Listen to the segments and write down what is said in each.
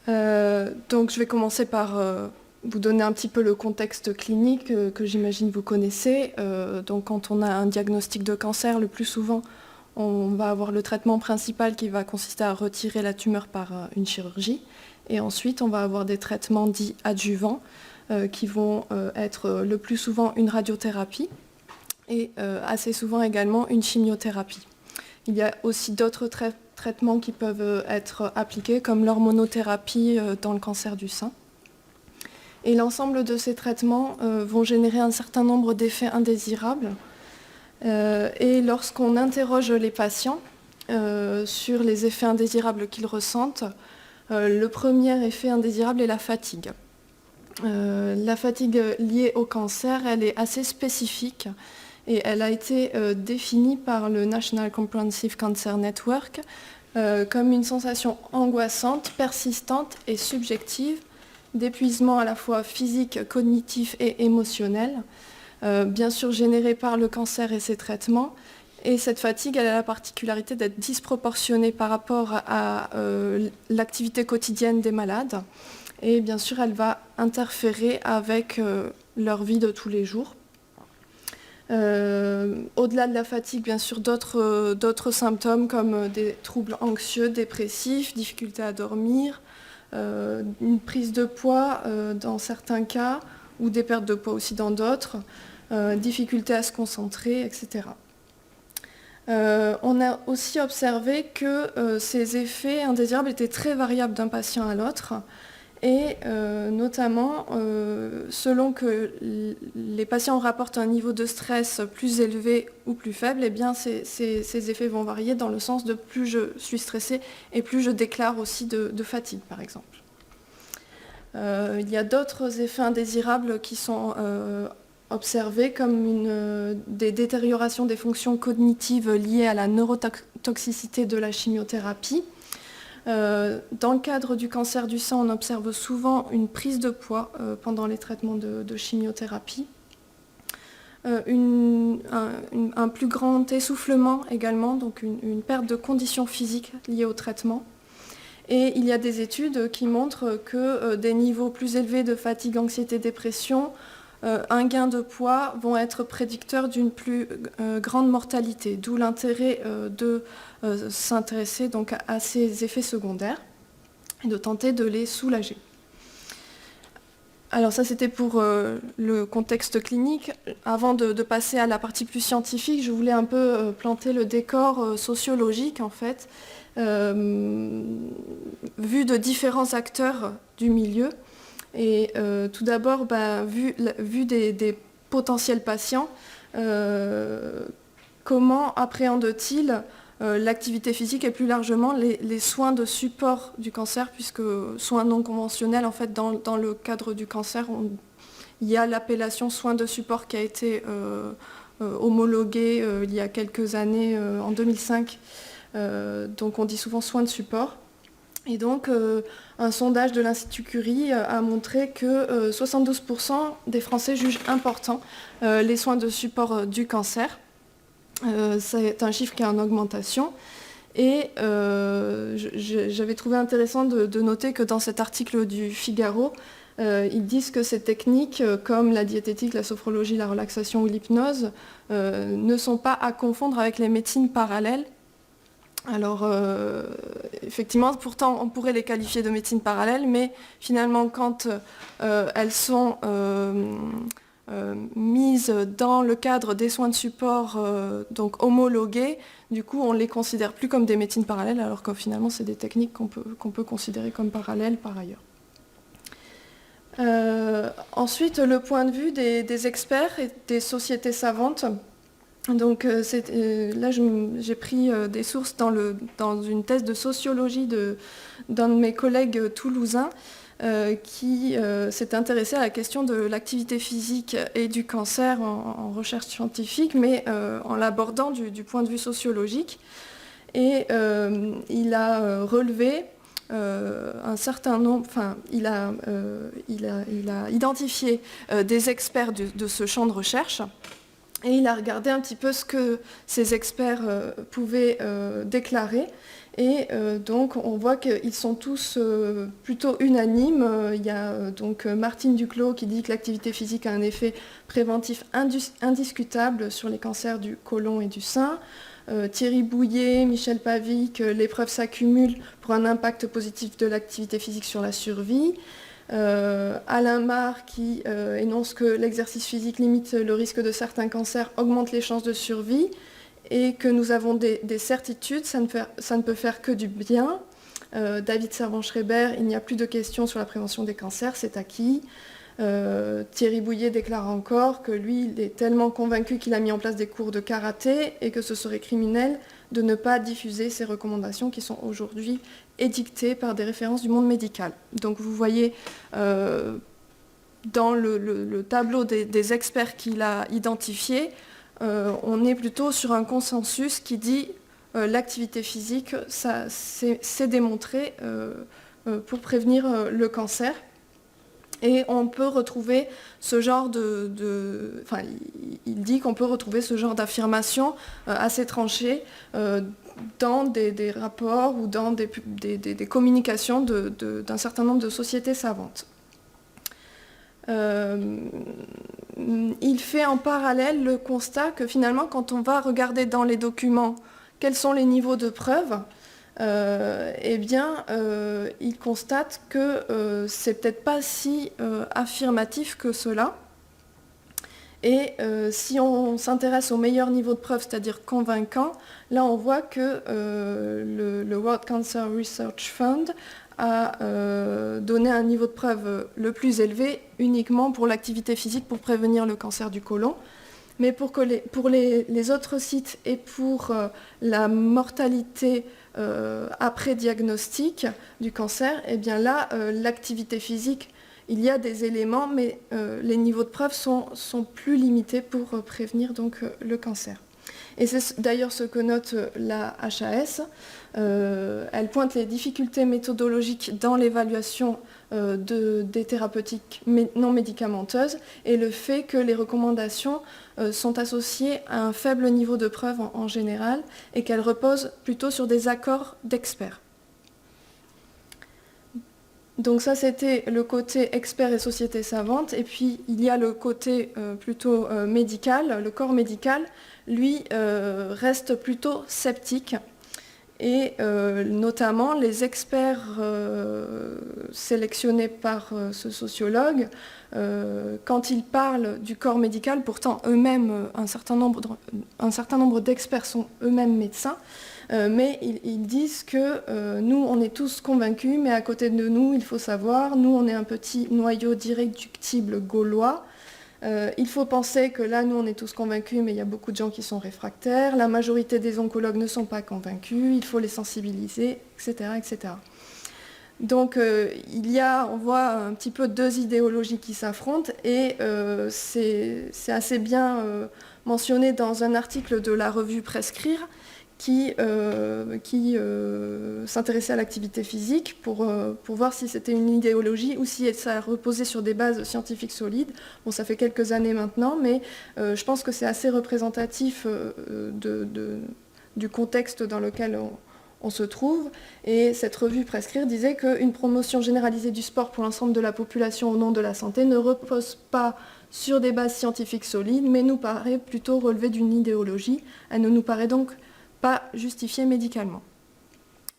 Donc je vais commencer par vous donner un petit peu le contexte clinique que j'imagine vous connaissez. Donc quand on a un diagnostic de cancer, le plus souvent, on va avoir le traitement principal qui va consister à retirer la tumeur par une chirurgie. Et ensuite, on va avoir des traitements dits adjuvants qui vont être le plus souvent une radiothérapie et assez souvent également une chimiothérapie. Il y a aussi d'autres traitements qui peuvent être appliqués, comme l'hormonothérapie dans le cancer du sein. Et l'ensemble de ces traitements vont générer un certain nombre d'effets indésirables. Et lorsqu'on interroge les patients sur les effets indésirables qu'ils ressentent, le premier effet indésirable est la fatigue. La fatigue liée au cancer, elle est assez spécifique et elle a été définie par le National Comprehensive Cancer Network comme une sensation angoissante, persistante et subjective d'épuisement à la fois physique, cognitif et émotionnel, bien sûr générée par le cancer et ses traitements. Et cette fatigue, elle a la particularité d'être disproportionnée par rapport à l'activité quotidienne des malades. Et bien sûr, elle va interférer avec leur vie de tous les jours. Au-delà de la fatigue, bien sûr, d'autres symptômes comme des troubles anxieux, dépressifs, difficultés à dormir, une prise de poids dans certains cas, ou des pertes de poids aussi dans d'autres, difficultés à se concentrer, etc. On a aussi observé que ces effets indésirables étaient très variables d'un patient à l'autre. Et notamment, selon que les patients rapportent un niveau de stress plus élevé ou plus faible, eh bien ces effets vont varier dans le sens de plus je suis stressé et plus je déclare aussi de fatigue, par exemple. Il y a d'autres effets indésirables qui sont observés, comme des détériorations des fonctions cognitives liées à la neurotoxicité de la chimiothérapie. Dans le cadre du cancer du sein, on observe souvent une prise de poids pendant les traitements de chimiothérapie. Un plus grand essoufflement également, donc une perte de conditions physiques liées au traitement. Et il y a des études qui montrent que des niveaux plus élevés de fatigue, anxiété, dépression, un gain de poids vont être prédicteurs d'une plus grande mortalité, d'où l'intérêt de s'intéresser donc à ces effets secondaires et de tenter de les soulager. Alors ça c'était pour le contexte clinique. Avant de passer à la partie plus scientifique, je voulais un peu planter le décor sociologique en fait, vu de différents acteurs du milieu. Et tout d'abord, vu des potentiels patients, comment appréhendent-ils l'activité physique et plus largement les soins de support du cancer, puisque soins non conventionnels, en fait, dans le cadre du cancer, il y a l'appellation soins de support qui a été homologuée il y a quelques années, en 2005. Donc on dit souvent soins de support. Et donc, un sondage de l'Institut Curie a montré que 72% des Français jugent importants les soins de support du cancer. C'est un chiffre qui est en augmentation. Et j'avais trouvé intéressant de noter que dans cet article du Figaro, ils disent que ces techniques, comme la diététique, la sophrologie, la relaxation ou l'hypnose, ne sont pas à confondre avec les médecines parallèles. Alors, effectivement, pourtant, on pourrait les qualifier de médecine parallèle, mais finalement, quand elles sont mises dans le cadre des soins de support, donc homologués, du coup, on ne les considère plus comme des médecines parallèles, alors que finalement, c'est des techniques qu'on peut considérer comme parallèles par ailleurs. Ensuite, le point de vue des experts et des sociétés savantes. Donc là, j'ai pris des sources dans une thèse de sociologie d'un de mes collègues toulousains qui s'est intéressé à la question de l'activité physique et du cancer en recherche scientifique, mais en l'abordant du point de vue sociologique. Et il a relevé un certain nombre, enfin, il a identifié des experts de ce champ de recherche. Et il a regardé un petit peu ce que ces experts pouvaient déclarer. Et donc on voit qu'ils sont tous plutôt unanimes. Il y a donc Martine Duclos qui dit que l'activité physique a un effet préventif indiscutable sur les cancers du côlon et du sein. Thierry Bouillet, Michel Pavic, l'épreuve s'accumule pour un impact positif de l'activité physique sur la survie. Alain Marr qui énonce que l'exercice physique limite le risque de certains cancers, augmente les chances de survie et que nous avons des certitudes, ça ne peut faire que du bien. David Servan-Schreiber, il n'y a plus de questions sur la prévention des cancers, c'est acquis. Thierry Bouillet déclare encore que lui, il est tellement convaincu qu'il a mis en place des cours de karaté et que ce serait criminel de ne pas diffuser ces recommandations qui sont aujourd'hui édictées par des références du monde médical. Donc vous voyez dans le tableau des experts qu'il a identifiés, on est plutôt sur un consensus qui dit l'activité physique, c'est démontré pour prévenir le cancer. Et on peut retrouver ce genre enfin, il dit qu'on peut retrouver ce genre d'affirmation assez tranchée dans des rapports ou dans des communications d'un certain nombre de sociétés savantes. Il fait en parallèle le constat que finalement, quand on va regarder dans les documents quels sont les niveaux de preuve, eh bien, il constate que c'est peut-être pas si affirmatif que cela. Et si on s'intéresse au meilleur niveau de preuve, c'est-à-dire convaincant, là on voit que le World Cancer Research Fund a donné un niveau de preuve le plus élevé uniquement pour l'activité physique pour prévenir le cancer du côlon. Mais pour les autres sites et pour la mortalité après diagnostic du cancer, eh bien là, l'activité physique, il y a des éléments, mais les niveaux de preuve sont plus limités pour prévenir donc, le cancer. Et c'est d'ailleurs ce que note la HAS. Elle pointe les difficultés méthodologiques dans l'évaluation des thérapeutiques non médicamenteuses et le fait que les recommandations sont associées à un faible niveau de preuve en général et qu'elles reposent plutôt sur des accords d'experts. Donc ça, c'était le côté expert et société savante. Et puis, il y a le côté plutôt médical. Le corps médical, lui, reste plutôt sceptique. Et notamment, les experts sélectionnés par ce sociologue, quand ils parlent du corps médical, pourtant eux-mêmes, un certain nombre d'experts sont eux-mêmes médecins, mais ils disent que nous, on est tous convaincus, mais à côté de nous, il faut savoir, nous, on est un petit noyau d'irréductibles gaulois. Il faut penser que là, nous, on est tous convaincus, mais il y a beaucoup de gens qui sont réfractaires. La majorité des oncologues ne sont pas convaincus. Il faut les sensibiliser, etc., etc. Donc, on voit un petit peu deux idéologies qui s'affrontent et c'est assez bien mentionné dans un article de la revue Prescrire qui s'intéressait à l'activité physique pour voir si c'était une idéologie ou si ça reposait sur des bases scientifiques solides. Bon, ça fait quelques années maintenant, mais je pense que c'est assez représentatif du contexte dans lequel on se trouve. Et cette revue Prescrire disait qu'une promotion généralisée du sport pour l'ensemble de la population au nom de la santé ne repose pas sur des bases scientifiques solides, mais nous paraît plutôt relever d'une idéologie. Elle ne nous paraît donc pas justifiée médicalement.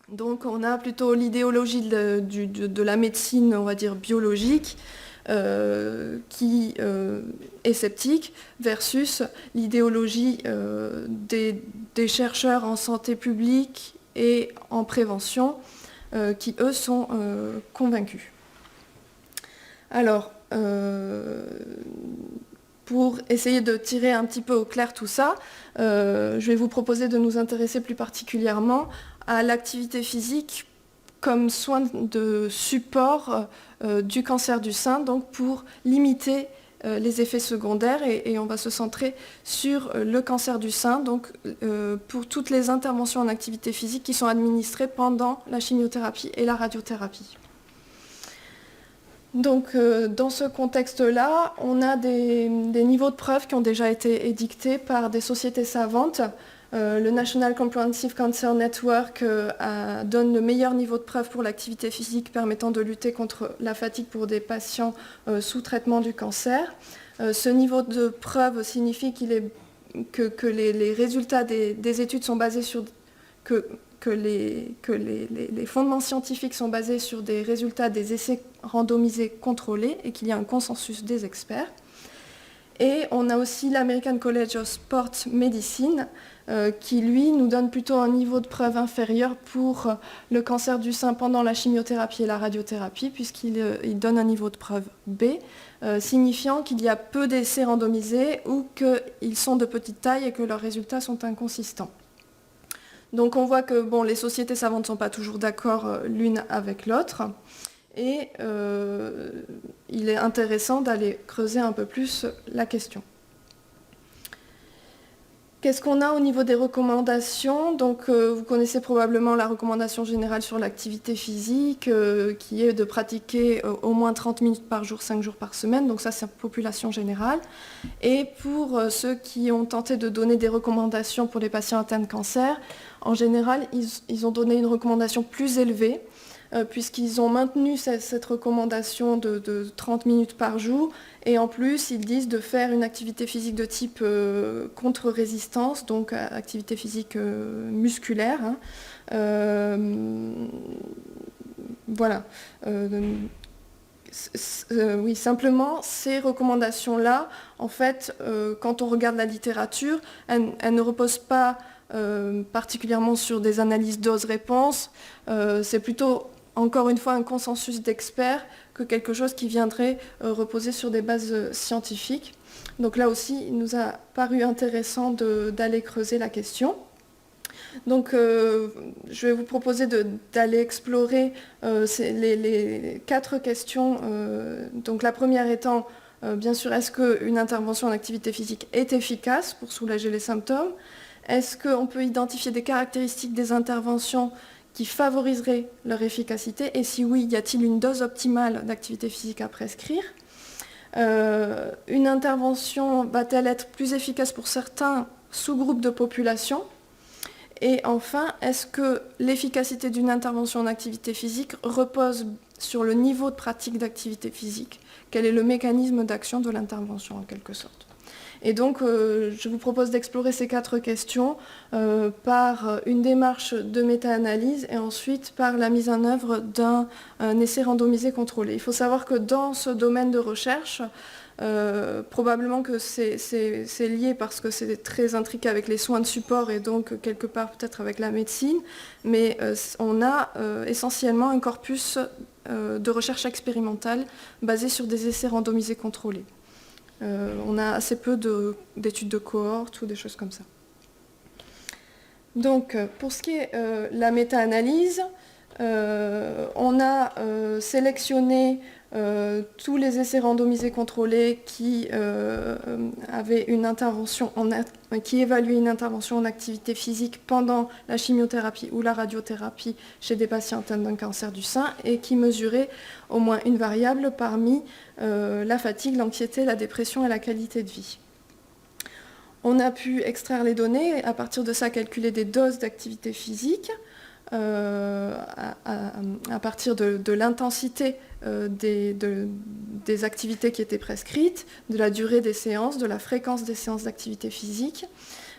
Donc on a plutôt l'idéologie de la médecine, on va dire biologique, qui est sceptique, versus l'idéologie des chercheurs en santé publique et en prévention, qui eux sont convaincus. Alors, pour essayer de tirer un petit peu au clair tout ça, je vais vous proposer de nous intéresser plus particulièrement à l'activité physique comme soin de support du cancer du sein, donc pour limiter les effets secondaires, et on va se centrer sur le cancer du sein, donc pour toutes les interventions en activité physique qui sont administrées pendant la chimiothérapie et la radiothérapie. Donc, dans ce contexte-là, on a des niveaux de preuve qui ont déjà été édictés par des sociétés savantes. Le National Comprehensive Cancer Network donne le meilleur niveau de preuve pour l'activité physique permettant de lutter contre la fatigue pour des patients sous traitement du cancer. Ce niveau de preuve signifie que les résultats des études sont basés sur... que les fondements scientifiques sont basés sur des résultats des essais randomisés contrôlés et qu'il y a un consensus des experts. Et on a aussi l'American College of Sport Medicine qui, lui, nous donne plutôt un niveau de preuve inférieur pour le cancer du sein pendant la chimiothérapie et la radiothérapie, puisqu'il donne un niveau de preuve B, signifiant qu'il y a peu d'essais randomisés ou qu'ils sont de petite taille et que leurs résultats sont inconsistants. Donc on voit que les sociétés savantes ne sont pas toujours d'accord l'une avec l'autre. Et il est intéressant d'aller creuser un peu plus la question. Qu'est-ce qu'on a au niveau des recommandations? Donc, vous connaissez probablement la recommandation générale sur l'activité physique, qui est de pratiquer au moins 30 minutes par jour, 5 jours par semaine. Donc ça, c'est la population générale. Et pour ceux qui ont tenté de donner des recommandations pour les patients atteints de cancer, en général, ils ont donné une recommandation plus élevée, puisqu'ils ont maintenu cette recommandation de 30 minutes par jour. Et en plus, ils disent de faire une activité physique de type contre-résistance, donc activité physique musculaire. Voilà. Oui, simplement, ces recommandations-là, en fait, quand on regarde la littérature, elles ne reposent pas particulièrement sur des analyses dose-réponse. C'est plutôt, encore une fois, un consensus d'experts que quelque chose qui viendrait reposer sur des bases scientifiques. Donc là aussi, il nous a paru intéressant d'aller creuser la question. Donc je vais vous proposer d'aller explorer les 4 questions. Donc la première étant, bien sûr, est-ce qu'une intervention en activité physique est efficace pour soulager les symptômes? Est-ce qu'on peut identifier des caractéristiques des interventions qui favoriseraient leur efficacité? Et si oui, y a-t-il une dose optimale d'activité physique à prescrire? Une intervention va-t-elle être plus efficace pour certains sous-groupes de population? Et enfin, est-ce que l'efficacité d'une intervention en activité physique repose sur le niveau de pratique d'activité physique? Quel est le mécanisme d'action de l'intervention en quelque sorte? Et donc, je vous propose d'explorer ces 4 questions par une démarche de méta-analyse et ensuite par la mise en œuvre d'un essai randomisé contrôlé. Il faut savoir que dans ce domaine de recherche, probablement que c'est lié parce que c'est très intriqué avec les soins de support et donc quelque part peut-être avec la médecine, mais on a essentiellement un corpus de recherche expérimentale basé sur des essais randomisés contrôlés. On a assez peu d'études de cohorte ou des choses comme ça. Donc, pour ce qui est la méta-analyse, on a sélectionné tous les essais randomisés contrôlés qui avaient une intervention qui évaluaient une intervention en activité physique pendant la chimiothérapie ou la radiothérapie chez des patients atteints d'un cancer du sein et qui mesuraient au moins une variable parmi la fatigue, l'anxiété, la dépression et la qualité de vie. On a pu extraire les données et à partir de ça calculer des doses d'activité physique à partir de l'intensité des activités qui étaient prescrites, de la durée des séances, de la fréquence des séances d'activité physique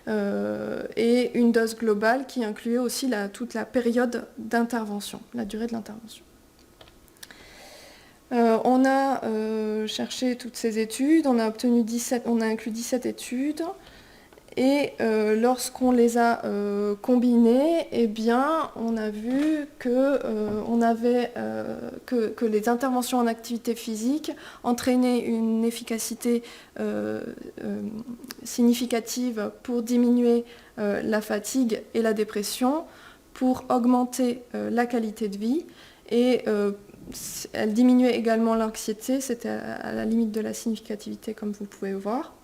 et une dose globale qui incluait aussi toute la période d'intervention, la durée de l'intervention. On a cherché toutes ces études, on a inclus 17 études. Et lorsqu'on les a combinés, eh bien, on a vu que les interventions en activité physique entraînaient une efficacité significative pour diminuer la fatigue et la dépression, pour augmenter la qualité de vie, et elle diminuait également l'anxiété, c'était à la limite de la significativité, comme vous pouvez voir.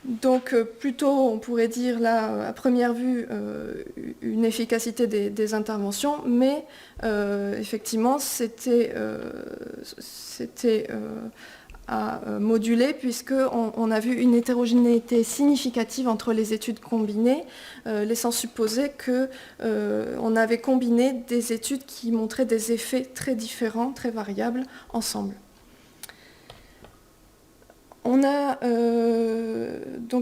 Donc plutôt, on pourrait dire là, à première vue, une efficacité des interventions, mais effectivement, c'était à moduler puisqu'on a vu une hétérogénéité significative entre les études combinées, laissant supposer qu'on avait combiné des études qui montraient des effets très différents, très variables, ensemble. Donc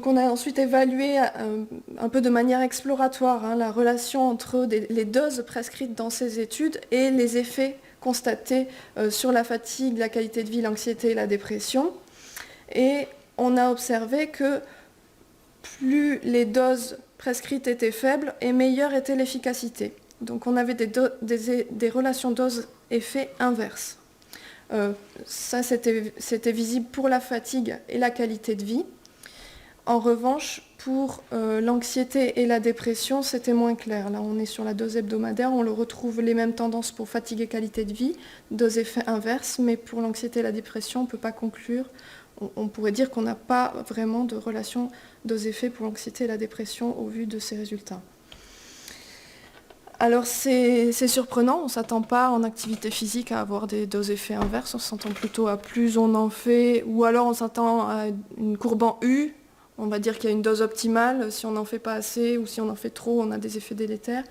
on a ensuite évalué un peu de manière exploratoire la relation entre les doses prescrites dans ces études et les effets constatés sur la fatigue, la qualité de vie, l'anxiété et la dépression. Et on a observé que plus les doses prescrites étaient faibles et meilleure était l'efficacité. Donc on avait des relations dose-effet inverses. Ça, c'était visible pour la fatigue et la qualité de vie. En revanche, pour l'anxiété et la dépression, c'était moins clair. Là, on est sur la dose hebdomadaire, on le retrouve les mêmes tendances pour fatigue et qualité de vie, dose effet inverse, mais pour l'anxiété et la dépression, on ne peut pas conclure. On pourrait dire qu'on n'a pas vraiment de relation dose-effet pour l'anxiété et la dépression au vu de ces résultats. Alors c'est surprenant, on ne s'attend pas en activité physique à avoir des doses-effets inverses, on s'attend plutôt à plus on en fait, ou alors on s'attend à une courbe en U, on va dire qu'il y a une dose optimale, si on n'en fait pas assez ou si on en fait trop, on a des effets délétères.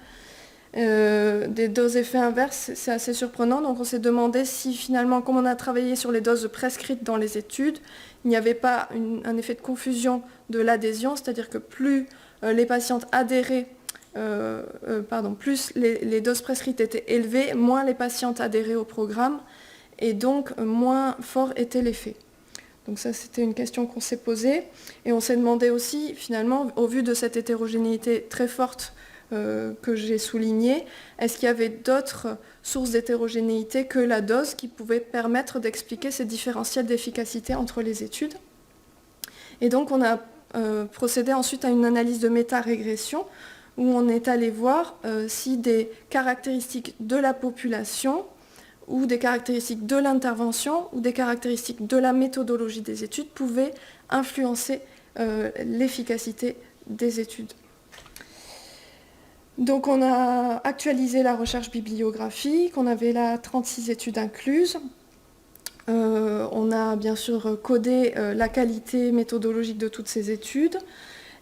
Des doses-effets inverses, c'est assez surprenant, donc on s'est demandé si finalement, comme on a travaillé sur les doses prescrites dans les études, il n'y avait pas un effet de confusion de l'adhésion, c'est-à-dire que plus les patientes adhéraient, plus les doses prescrites étaient élevées, moins les patientes adhéraient au programme et donc moins fort était l'effet. Donc ça, c'était une question qu'on s'est posée. Et on s'est demandé aussi, finalement, au vu de cette hétérogénéité très forte que j'ai soulignée, est-ce qu'il y avait d'autres sources d'hétérogénéité que la dose qui pouvaient permettre d'expliquer ces différentiels d'efficacité entre les études. Et donc on a procédé ensuite à une analyse de méta-régression où on est allé voir si des caractéristiques de la population ou des caractéristiques de l'intervention ou des caractéristiques de la méthodologie des études pouvaient influencer l'efficacité des études. Donc on a actualisé la recherche bibliographique, on avait là 36 études incluses. On a bien sûr codé la qualité méthodologique de toutes ces études.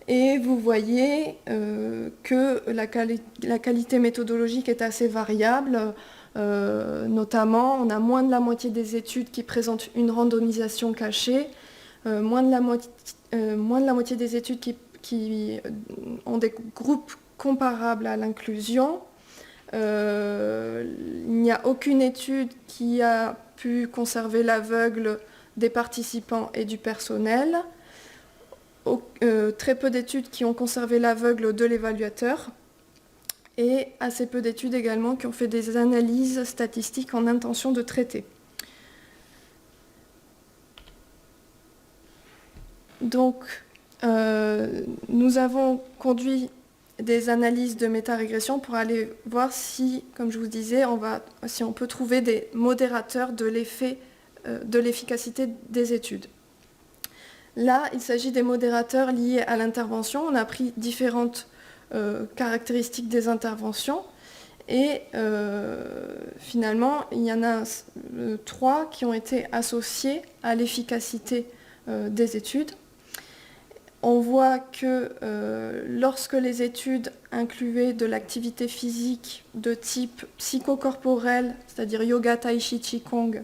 Et vous voyez que la qualité méthodologique est assez variable. Notamment, on a moins de la moitié des études qui présentent une randomisation cachée, moins de la moitié des études qui ont des groupes comparables à l'inclusion. Il n'y a aucune étude qui a pu conserver l'aveugle des participants et du personnel. Très peu d'études qui ont conservé l'aveugle de l'évaluateur et assez peu d'études également qui ont fait des analyses statistiques en intention de traiter. Donc, nous avons conduit des analyses de méta-régression pour aller voir si, comme je vous disais, si on peut trouver des modérateurs de l'effet de l'efficacité des études. Là, il s'agit des modérateurs liés à l'intervention. On a pris différentes caractéristiques des interventions et finalement, il y en a 3 qui ont été associés à l'efficacité des études. On voit que lorsque les études incluaient de l'activité physique de type psychocorporel, c'est-à-dire yoga, tai chi, qigong,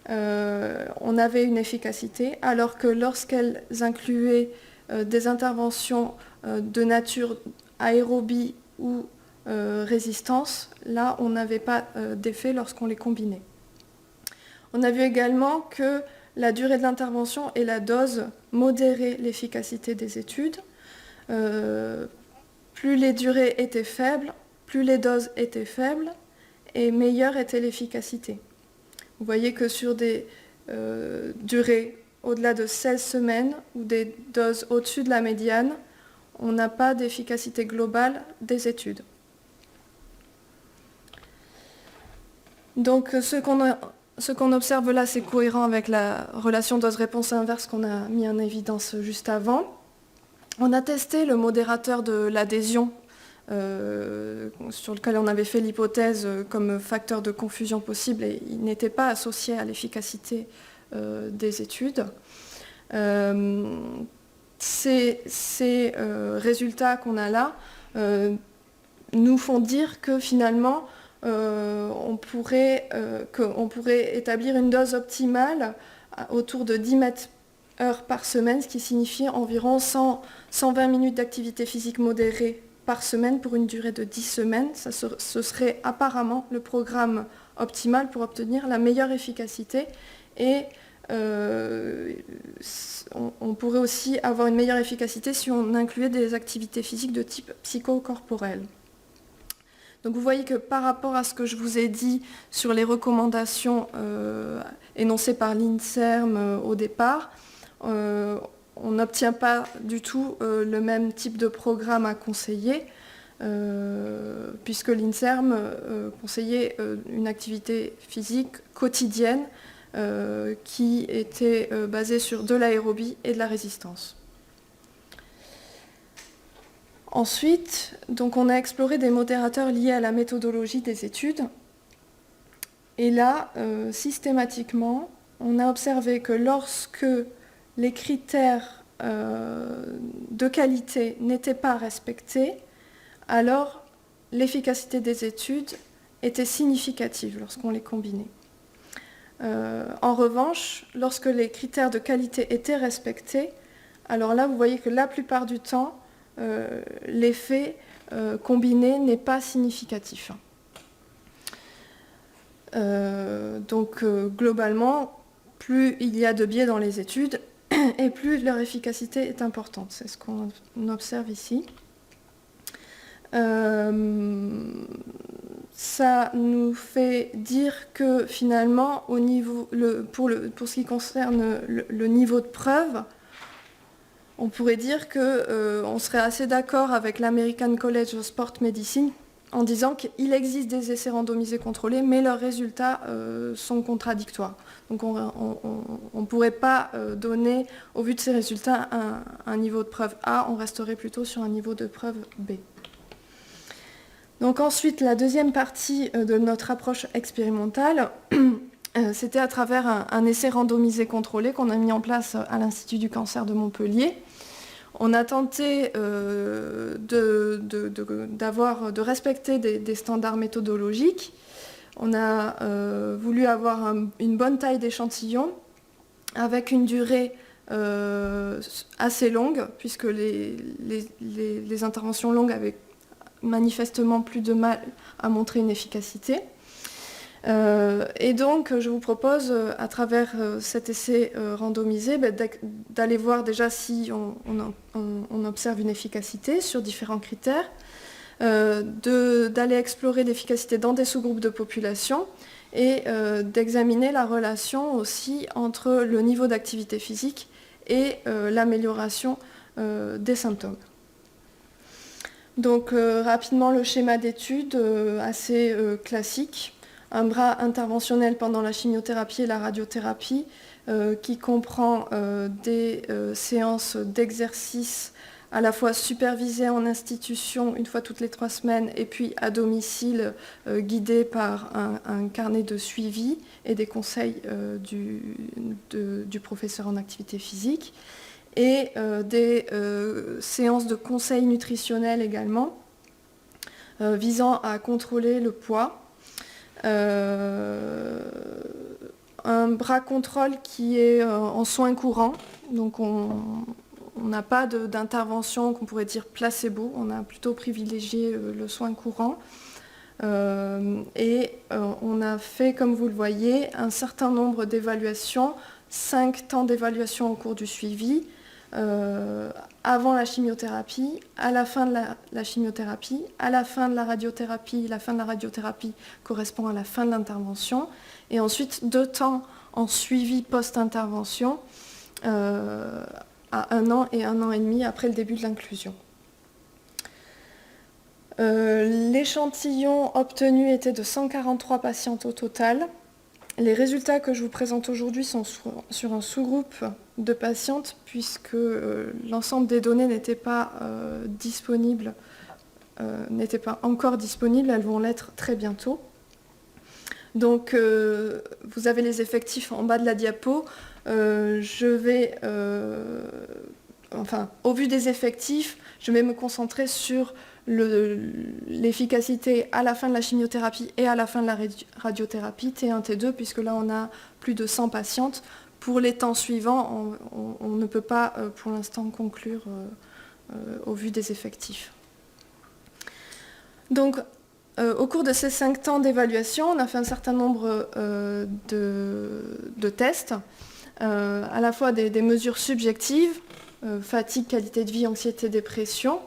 on avait une efficacité, alors que lorsqu'elles incluaient des interventions de nature aérobie ou résistance, là on n'avait pas d'effet lorsqu'on les combinait. On a vu également que la durée de l'intervention et la dose modéraient l'efficacité des études. Plus les durées étaient faibles, plus les doses étaient faibles et meilleure était l'efficacité. Vous voyez que sur des durées au-delà de 16 semaines ou des doses au-dessus de la médiane, on n'a pas d'efficacité globale des études. Donc ce ce qu'on observe là, c'est cohérent avec la relation dose-réponse inverse qu'on a mis en évidence juste avant. On a testé le modérateur de l'adhésion, sur lequel on avait fait l'hypothèse comme facteur de confusion possible, et il n'était pas associé à l'efficacité des études. Ces résultats qu'on a là nous font dire que finalement, on pourrait établir une dose optimale autour de 10 mètres/heure par semaine, ce qui signifie environ 120 minutes d'activité physique modérée par semaine pour une durée de 10 semaines. Ce serait apparemment le programme optimal pour obtenir la meilleure efficacité, et on pourrait aussi avoir une meilleure efficacité si on incluait des activités physiques de type psychocorporel. Donc vous voyez que par rapport à ce que je vous ai dit sur les recommandations énoncées par l'INSERM au départ, on n'obtient pas du tout le même type de programme à conseiller, puisque l'INSERM conseillait une activité physique quotidienne qui était basée sur de l'aérobie et de la résistance. Ensuite, donc on a exploré des modérateurs liés à la méthodologie des études. Et là, systématiquement, on a observé que lorsque les critères de qualité n'étaient pas respectés, alors l'efficacité des études était significative lorsqu'on les combinait. En revanche, lorsque les critères de qualité étaient respectés, alors là, vous voyez que la plupart du temps, l'effet combiné n'est pas significatif. Donc globalement, plus il y a de biais dans les études et plus leur efficacité est importante. C'est ce qu'on observe ici. Ça nous fait dire que finalement, pour ce qui concerne le niveau de preuve, on pourrait dire qu'on serait assez d'accord avec l'American College of Sport Medicine en disant qu'il existe des essais randomisés contrôlés, mais leurs résultats sont contradictoires. Donc on ne pourrait pas donner, au vu de ces résultats, un niveau de preuve A, on resterait plutôt sur un niveau de preuve B. Donc ensuite, la deuxième partie de notre approche expérimentale, c'était à travers un essai randomisé contrôlé qu'on a mis en place à l'Institut du cancer de Montpellier. On a tenté de respecter des standards méthodologiques. On a voulu avoir une bonne taille d'échantillon avec une durée assez longue, puisque les interventions longues avaient manifestement plus de mal à montrer une efficacité. Et donc, je vous propose, à travers cet essai randomisé, d'aller voir déjà si on observe une efficacité sur différents critères, d'aller explorer l'efficacité dans des sous-groupes de population et d'examiner la relation aussi entre le niveau d'activité physique et l'amélioration des symptômes. Donc, rapidement, le schéma d'étude assez classique. Un bras interventionnel pendant la chimiothérapie et la radiothérapie qui comprend des séances d'exercice à la fois supervisées en institution une fois toutes les 3 semaines et puis à domicile guidées par un carnet de suivi et des conseils du professeur en activité physique, et des séances de conseils nutritionnels également visant à contrôler le poids. Un bras contrôle qui est en soins courants, donc on n'a pas d'intervention qu'on pourrait dire placebo, on a plutôt privilégié le soin courant, et on a fait, comme vous le voyez, un certain nombre d'évaluations, 5 temps d'évaluation au cours du suivi, avant la chimiothérapie, à la fin de la chimiothérapie, à la fin de la radiothérapie. La fin de la radiothérapie correspond à la fin de l'intervention. Et ensuite, 2 temps en suivi post-intervention, à 1 an et 1 an et demi après le début de l'inclusion. L'échantillon obtenu était de 143 patientes au total. Les résultats que je vous présente aujourd'hui sont sur un sous-groupe de patientes puisque l'ensemble des données n'étaient pas disponibles, n'étaient pas encore disponibles, elles vont l'être très bientôt. Donc vous avez les effectifs en bas de la diapo. Je vais, au vu des effectifs, je vais me concentrer sur l'efficacité à la fin de la chimiothérapie et à la fin de la radiothérapie, T1, T2, puisque là on a plus de 100 patientes. Pour les temps suivants, on ne peut pas pour l'instant conclure au vu des effectifs. Donc, au cours de ces 5 temps d'évaluation, on a fait un certain nombre de tests, à la fois des mesures subjectives, fatigue, qualité de vie, anxiété, dépression.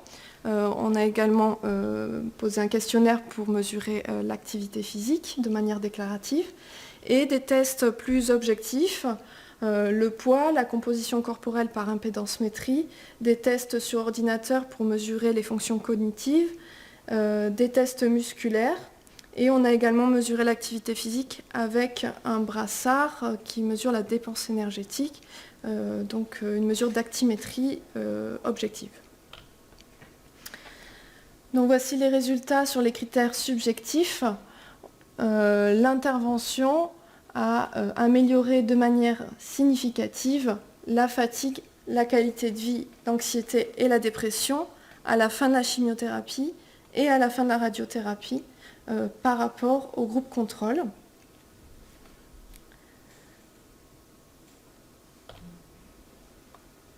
On a également posé un questionnaire pour mesurer l'activité physique de manière déclarative et des tests plus objectifs, le poids, la composition corporelle par impédancemétrie, des tests sur ordinateur pour mesurer les fonctions cognitives, des tests musculaires et on a également mesuré l'activité physique avec un brassard qui mesure la dépense énergétique, donc une mesure d'actimétrie objective. Donc voici les résultats sur les critères subjectifs. L'intervention a amélioré de manière significative la fatigue, la qualité de vie, l'anxiété et la dépression à la fin de la chimiothérapie et à la fin de la radiothérapie par rapport au groupe contrôle.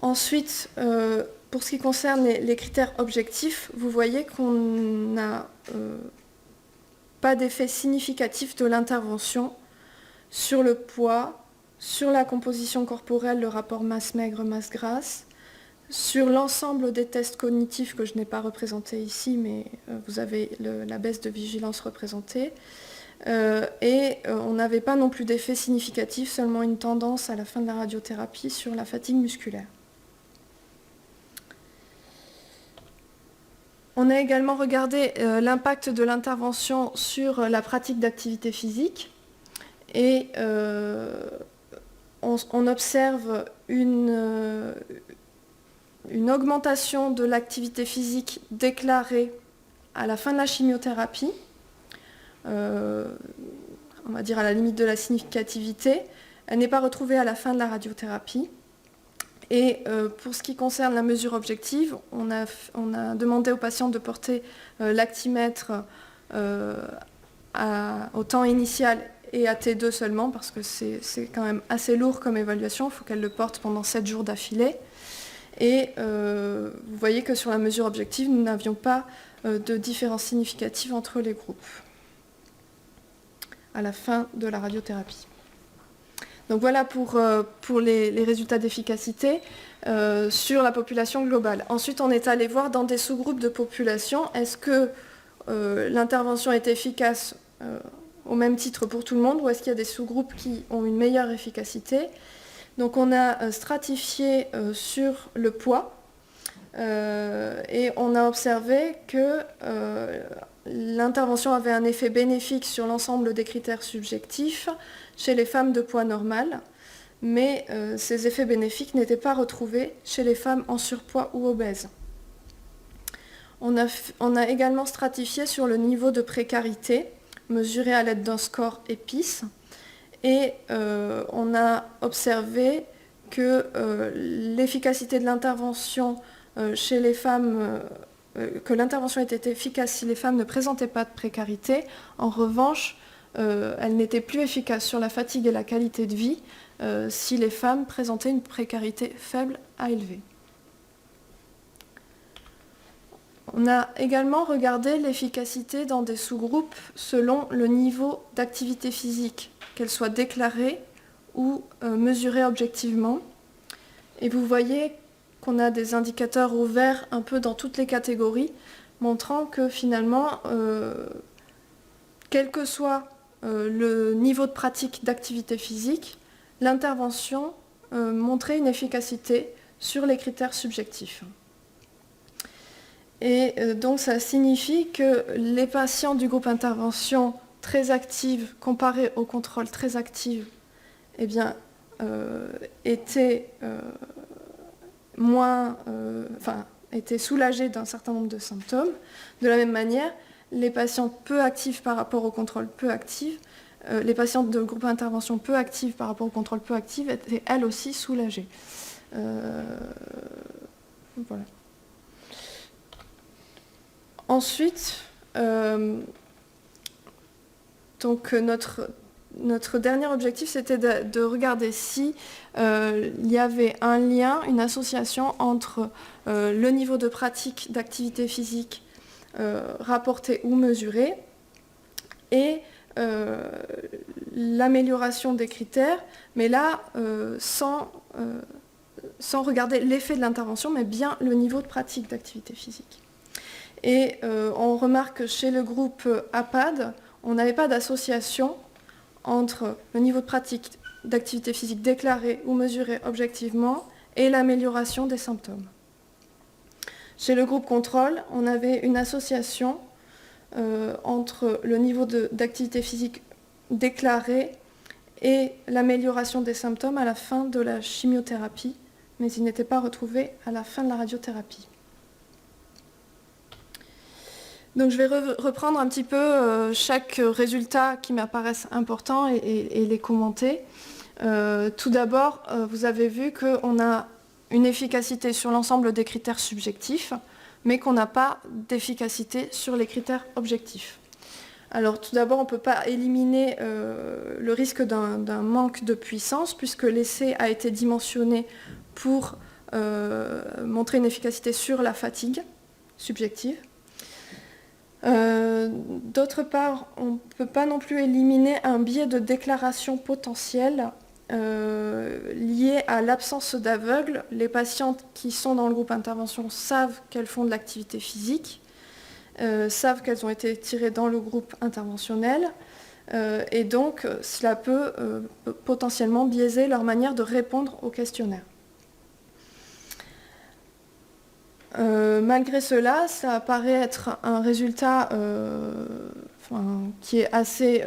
Ensuite, pour ce qui concerne les critères objectifs, vous voyez qu'on n'a pas d'effet significatif de l'intervention sur le poids, sur la composition corporelle, le rapport masse maigre, masse grasse, sur l'ensemble des tests cognitifs que je n'ai pas représentés ici, mais vous avez la baisse de vigilance représentée. Et on n'avait pas non plus d'effet significatif, seulement une tendance à la fin de la radiothérapie sur la fatigue musculaire. On a également regardé l'impact de l'intervention sur la pratique d'activité physique et on observe une augmentation de l'activité physique déclarée à la fin de la chimiothérapie, on va dire à la limite de la significativité. Elle n'est pas retrouvée à la fin de la radiothérapie. Et pour ce qui concerne la mesure objective, on a demandé aux patients de porter l'actimètre au temps initial et à T2 seulement, parce que c'est quand même assez lourd comme évaluation, il faut qu'elle le porte pendant 7 jours d'affilée. Et vous voyez que sur la mesure objective, nous n'avions pas de différence significative entre les groupes à la fin de la radiothérapie. Donc voilà pour les résultats d'efficacité sur la population globale. Ensuite, on est allé voir dans des sous-groupes de population, est-ce que l'intervention est efficace au même titre pour tout le monde ou est-ce qu'il y a des sous-groupes qui ont une meilleure efficacité? Donc on a stratifié sur le poids et on a observé que l'intervention avait un effet bénéfique sur l'ensemble des critères subjectifs chez les femmes de poids normal, mais ces effets bénéfiques n'étaient pas retrouvés chez les femmes en surpoids ou obèses. On a également stratifié sur le niveau de précarité, mesuré à l'aide d'un score EPIS, et on a observé que l'efficacité de l'intervention chez les femmes, que l'intervention était efficace si les femmes ne présentaient pas de précarité. En revanche, elle n'était plus efficace sur la fatigue et la qualité de vie si les femmes présentaient une précarité faible à élevée. On a également regardé l'efficacité dans des sous-groupes selon le niveau d'activité physique, qu'elle soit déclarée ou mesurée objectivement. Et vous voyez qu'on a des indicateurs au vert un peu dans toutes les catégories, montrant que finalement, quel que soit le niveau de pratique d'activité physique, l'intervention montrait une efficacité sur les critères subjectifs. Et donc ça signifie que les patients du groupe intervention très active comparée au contrôle très active, eh bien, était était soulagée d'un certain nombre de symptômes. De la même manière, les patients peu actifs par rapport au contrôle peu actif, les patientes de groupe intervention peu actives par rapport au contrôle peu actif étaient elles aussi soulagées. Voilà. Ensuite, donc notre dernier objectif, c'était de regarder si il y avait un lien, une association entre le niveau de pratique d'activité physique rapporté ou mesuré et l'amélioration des critères, mais là, sans regarder l'effet de l'intervention, mais bien le niveau de pratique d'activité physique. Et on remarque que chez le groupe APAD, on n'avait pas d'association entre le niveau de pratique d'activité physique déclaré ou mesuré objectivement et l'amélioration des symptômes. Chez le groupe contrôle, on avait une association entre le niveau d'activité physique déclaré et l'amélioration des symptômes à la fin de la chimiothérapie, mais il n'était pas retrouvé à la fin de la radiothérapie. Donc je vais reprendre un petit peu chaque résultat qui m'apparaisse important et les commenter. Tout d'abord, vous avez vu qu'on a une efficacité sur l'ensemble des critères subjectifs, mais qu'on n'a pas d'efficacité sur les critères objectifs. Alors tout d'abord, on ne peut pas éliminer le risque d'un manque de puissance, puisque l'essai a été dimensionné pour montrer une efficacité sur la fatigue subjective. D'autre part, on ne peut pas non plus éliminer un biais de déclaration potentiel lié à l'absence d'aveugle. Les patientes qui sont dans le groupe intervention savent qu'elles font de l'activité physique, savent qu'elles ont été tirées dans le groupe interventionnel, et donc cela peut potentiellement biaiser leur manière de répondre au questionnaire. Malgré cela, ça paraît être un résultat qui est assez,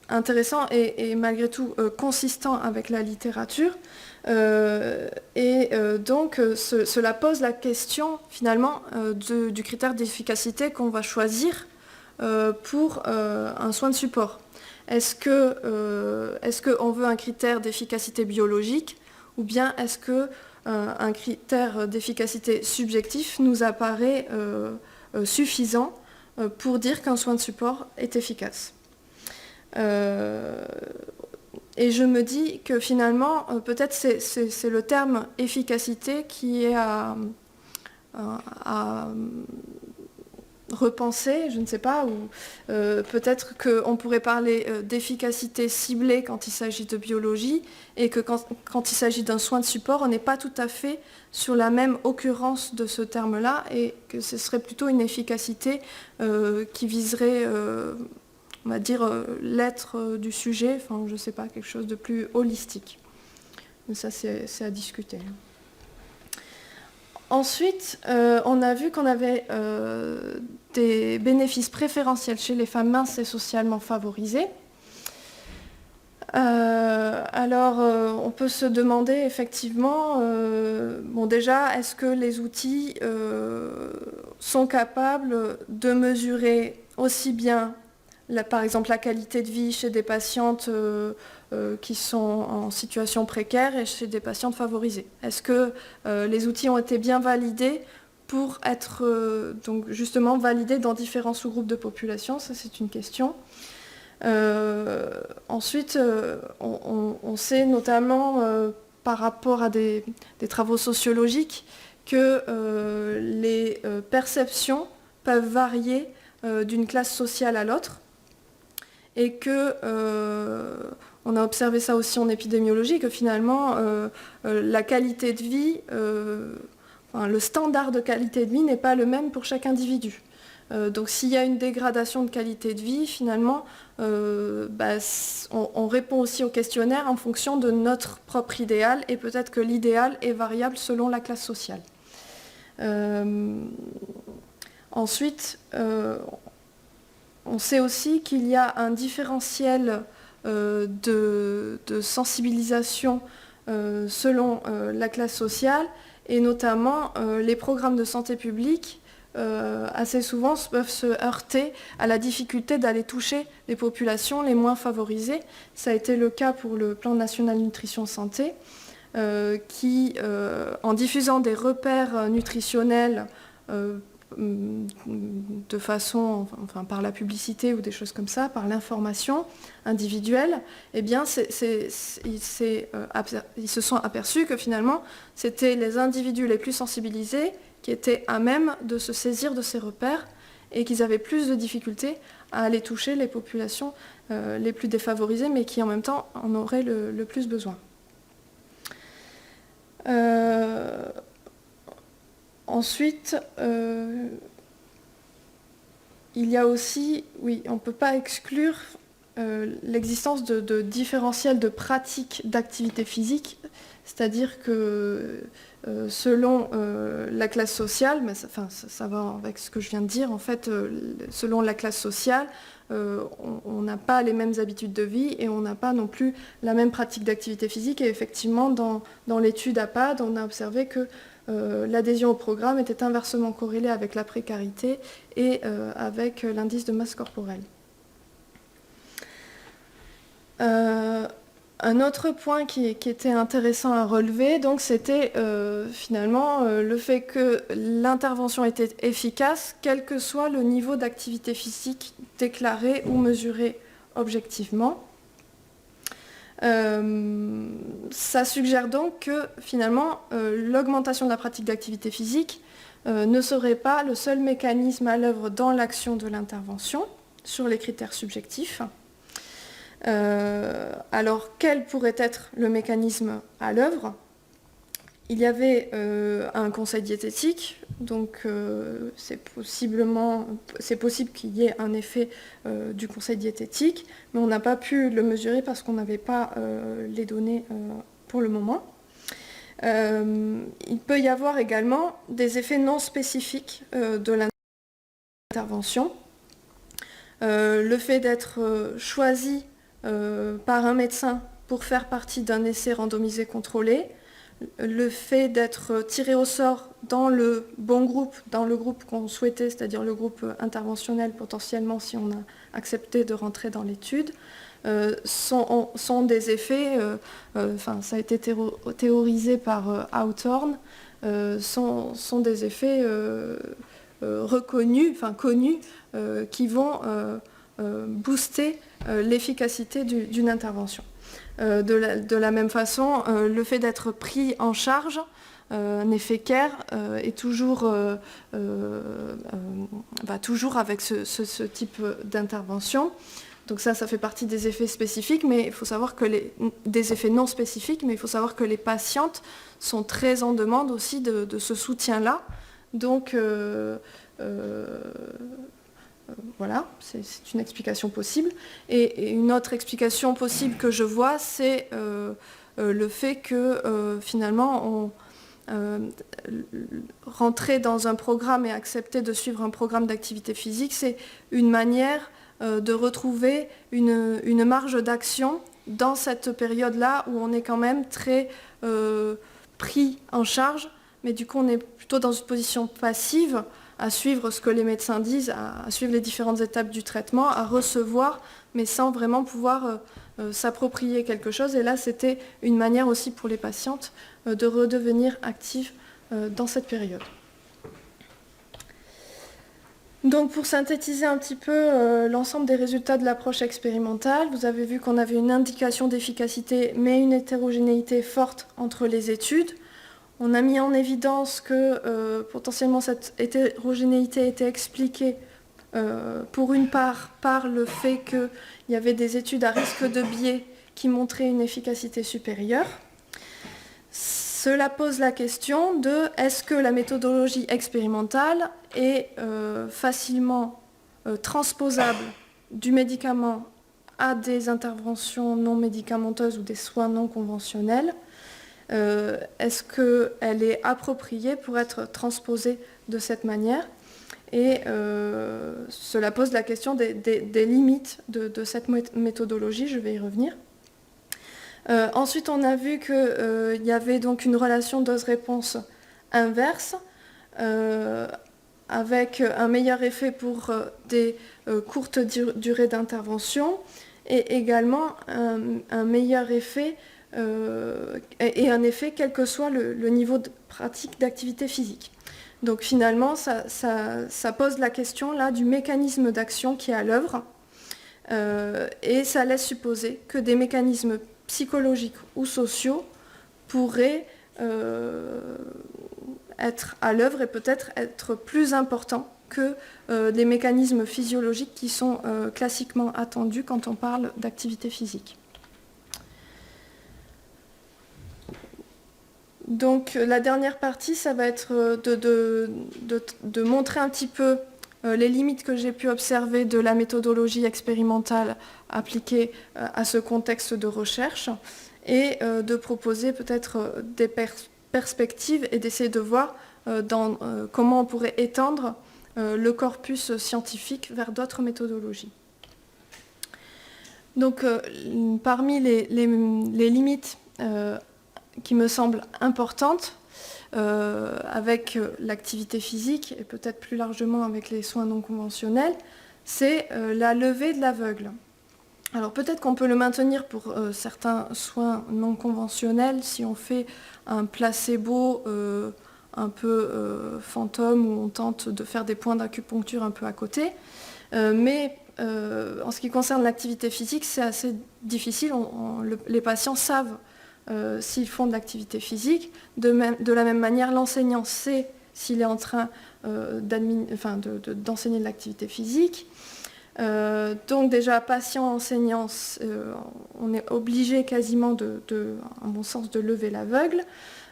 intéressant et malgré tout consistant avec la littérature. Donc, cela pose la question, finalement, du critère d'efficacité qu'on va choisir pour un soin de support. Est-ce qu'on veut un critère d'efficacité biologique ou bien est-ce que un critère d'efficacité subjectif nous apparaît suffisant pour dire qu'un soin de support est efficace. Et je me dis que finalement, peut-être c'est le terme efficacité qui est à repenser, je ne sais pas, ou peut-être qu'on pourrait parler d'efficacité ciblée quand il s'agit de biologie, et que quand il s'agit d'un soin de support, on n'est pas tout à fait sur la même occurrence de ce terme-là, et que ce serait plutôt une efficacité qui viserait, on va dire, l'être du sujet, enfin, je ne sais pas, quelque chose de plus holistique. Mais ça, c'est à discuter. Ensuite, on a vu qu'on avait des bénéfices préférentiels chez les femmes minces et socialement favorisées. Alors, on peut se demander effectivement, déjà, est-ce que les outils sont capables de mesurer aussi bien, par exemple, la qualité de vie chez des patientes qui sont en situation précaire et chez des patientes favorisées. Est-ce que les outils ont été bien validés pour être donc justement validés dans différents sous-groupes de population? Ça, c'est une question. Ensuite, on sait notamment par rapport à des travaux sociologiques que les perceptions peuvent varier d'une classe sociale à l'autre et que on a observé ça aussi en épidémiologie, que finalement la qualité de vie, le standard de qualité de vie n'est pas le même pour chaque individu. Donc s'il y a une dégradation de qualité de vie, finalement, on répond aussi au questionnaire en fonction de notre propre idéal, et peut-être que l'idéal est variable selon la classe sociale. Ensuite, On sait aussi qu'il y a un différentiel de sensibilisation selon la classe sociale, et notamment les programmes de santé publique assez souvent peuvent se heurter à la difficulté d'aller toucher les populations les moins favorisées. Ça a été le cas pour le plan national nutrition santé, qui, en diffusant des repères nutritionnels de façon, enfin, par la publicité ou des choses comme ça, par l'information individuelle, eh bien, ils se sont aperçus que finalement, c'était les individus les plus sensibilisés qui étaient à même de se saisir de ces repères et qu'ils avaient plus de difficultés à aller toucher les populations les plus défavorisées, mais qui en même temps en auraient le plus besoin. Ensuite, il y a aussi, oui, on ne peut pas exclure l'existence de différentiels de pratiques d'activité physique, c'est-à-dire que selon la classe sociale, mais ça va avec ce que je viens de dire, en fait, selon la classe sociale, on n'a pas les mêmes habitudes de vie et on n'a pas non plus la même pratique d'activité physique. Et effectivement, dans l'étude APAD, on a observé que l'adhésion au programme était inversement corrélée avec la précarité et avec l'indice de masse corporelle. Un autre point qui était intéressant à relever, donc, c'était finalement le fait que l'intervention était efficace, quel que soit le niveau d'activité physique déclaré ou mesuré objectivement. Ça suggère donc que finalement l'augmentation de la pratique d'activité physique ne serait pas le seul mécanisme à l'œuvre dans l'action de l'intervention sur les critères subjectifs. Alors quel pourrait être le mécanisme à l'œuvre ? Il y avait un conseil diététique, donc c'est possible qu'il y ait un effet du conseil diététique, mais on n'a pas pu le mesurer parce qu'on n'avait pas les données pour le moment. Il peut y avoir également des effets non spécifiques de l'intervention. Le fait d'être choisi par un médecin pour faire partie d'un essai randomisé contrôlé, le fait d'être tiré au sort dans le bon groupe, dans le groupe qu'on souhaitait, c'est-à-dire le groupe interventionnel potentiellement si on a accepté de rentrer dans l'étude, sont des effets, ça a été théorisé par Hawthorne, sont des effets connus, qui vont booster l'efficacité d'une intervention. De la même façon, le fait d'être pris en charge, un effet care, est va toujours avec ce type d'intervention. Donc ça fait partie des effets spécifiques, mais il faut savoir que des effets non spécifiques, mais il faut savoir que les patientes sont très en demande aussi de ce soutien-là. Donc voilà, c'est une explication possible. Et une autre explication possible que je vois, c'est le fait que finalement, rentrer dans un programme et accepter de suivre un programme d'activité physique, c'est une manière de retrouver une marge d'action dans cette période-là où on est quand même très pris en charge, mais du coup on est plutôt dans une position passive, à suivre ce que les médecins disent, à suivre les différentes étapes du traitement, à recevoir, mais sans vraiment pouvoir s'approprier quelque chose. Et là, c'était une manière aussi pour les patientes de redevenir actives dans cette période. Donc pour synthétiser un petit peu l'ensemble des résultats de l'approche expérimentale, vous avez vu qu'on avait une indication d'efficacité, mais une hétérogénéité forte entre les études. On a mis en évidence que potentiellement cette hétérogénéité était expliquée pour une part par le fait qu'il y avait des études à risque de biais qui montraient une efficacité supérieure. Cela pose la question de est-ce que la méthodologie expérimentale est facilement transposable du médicament à des interventions non médicamenteuses ou des soins non conventionnels ? Est-ce qu'elle est appropriée pour être transposée de cette manière ? Et cela pose la question des limites de cette méthodologie, je vais y revenir. Ensuite, on a vu qu'il y avait donc une relation dose-réponse inverse, avec un meilleur effet pour des courtes durées d'intervention, et également un meilleur effet et un effet quel que soit le niveau de pratique d'activité physique. Donc finalement, ça pose la question là du mécanisme d'action qui est à l'œuvre, et ça laisse supposer que des mécanismes psychologiques ou sociaux pourraient être à l'œuvre et peut-être être plus importants que des mécanismes physiologiques qui sont classiquement attendus quand on parle d'activité physique. Donc la dernière partie, ça va être de montrer un petit peu les limites que j'ai pu observer de la méthodologie expérimentale appliquée à ce contexte de recherche, et de proposer peut-être des perspectives et d'essayer de voir comment on pourrait étendre le corpus scientifique vers d'autres méthodologies. Donc parmi les limites qui me semblent importantes, avec l'activité physique et peut-être plus largement avec les soins non conventionnels, c'est la levée de l'aveugle. Alors peut-être qu'on peut le maintenir pour certains soins non conventionnels si on fait un placebo un peu fantôme, où on tente de faire des points d'acupuncture un peu à côté. Mais en ce qui concerne l'activité physique, c'est assez difficile. Les patients savent s'ils font de l'activité physique. De la même manière, l'enseignant sait s'il est en train d'enseigner de l'activité physique. Donc déjà, patient, enseignant, on est obligé quasiment, en mon sens, de lever l'aveugle.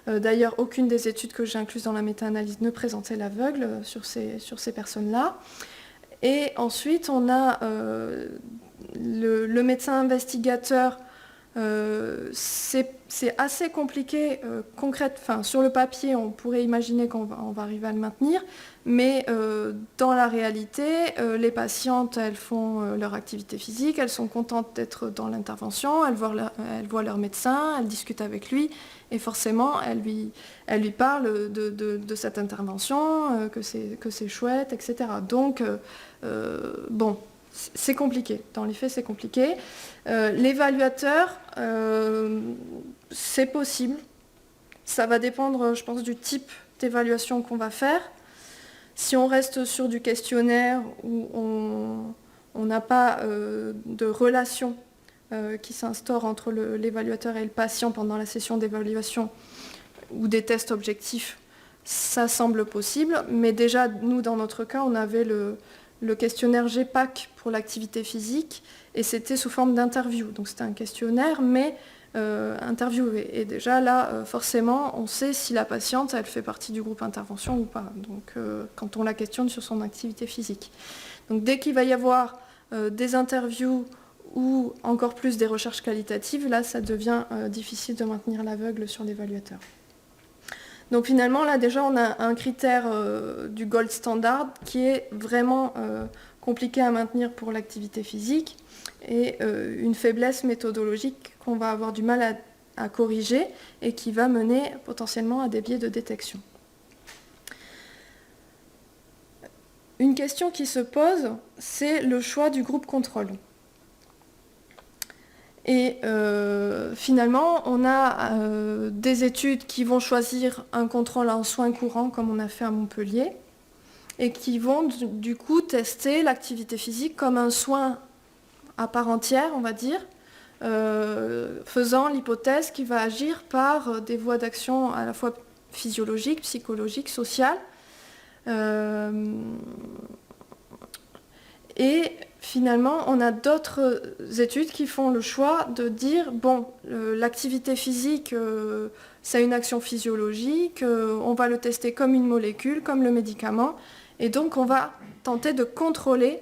D'ailleurs, aucune des études que j'ai incluses dans la méta-analyse ne présentait l'aveugle sur ces personnes-là. Et ensuite, on a le médecin investigateur. C'est assez compliqué, sur le papier, on pourrait imaginer qu'on va arriver à le maintenir, mais dans la réalité, les patientes, elles font leur activité physique, elles sont contentes d'être dans l'intervention, elles voient leur médecin, elles discutent avec lui, et forcément, elles lui parlent de cette intervention, que c'est chouette, etc. Donc, bon, c'est compliqué. Dans les faits, c'est compliqué. L'évaluateur, c'est possible. Ça va dépendre, je pense, du type d'évaluation qu'on va faire. Si on reste sur du questionnaire où on n'a pas de relation qui s'instaure entre l'évaluateur et le patient pendant la session d'évaluation, ou des tests objectifs, ça semble possible. Mais déjà, nous, dans notre cas, on avait le questionnaire GPAC pour l'activité physique, et c'était sous forme d'interview. Donc c'était un questionnaire, mais interviewé. Et déjà là, forcément, on sait si la patiente, elle fait partie du groupe intervention ou pas. Donc quand on la questionne sur son activité physique. Donc dès qu'il va y avoir des interviews ou encore plus des recherches qualitatives, là, ça devient difficile de maintenir l'aveugle sur l'évaluateur. Donc finalement, là déjà, on a un critère du gold standard qui est vraiment compliqué à maintenir pour l'activité physique, et une faiblesse méthodologique qu'on va avoir du mal à corriger et qui va mener potentiellement à des biais de détection. Une question qui se pose, c'est le choix du groupe contrôle. Et finalement, on a des études qui vont choisir un contrôle en soins courants, comme on a fait à Montpellier, et qui vont du coup tester l'activité physique comme un soin à part entière, on va dire, faisant l'hypothèse qu'il va agir par des voies d'action à la fois physiologiques, psychologiques, sociales. Et finalement, on a d'autres études qui font le choix de dire, bon, l'activité physique, c'est une action physiologique, on va le tester comme une molécule, comme le médicament, et donc on va tenter de contrôler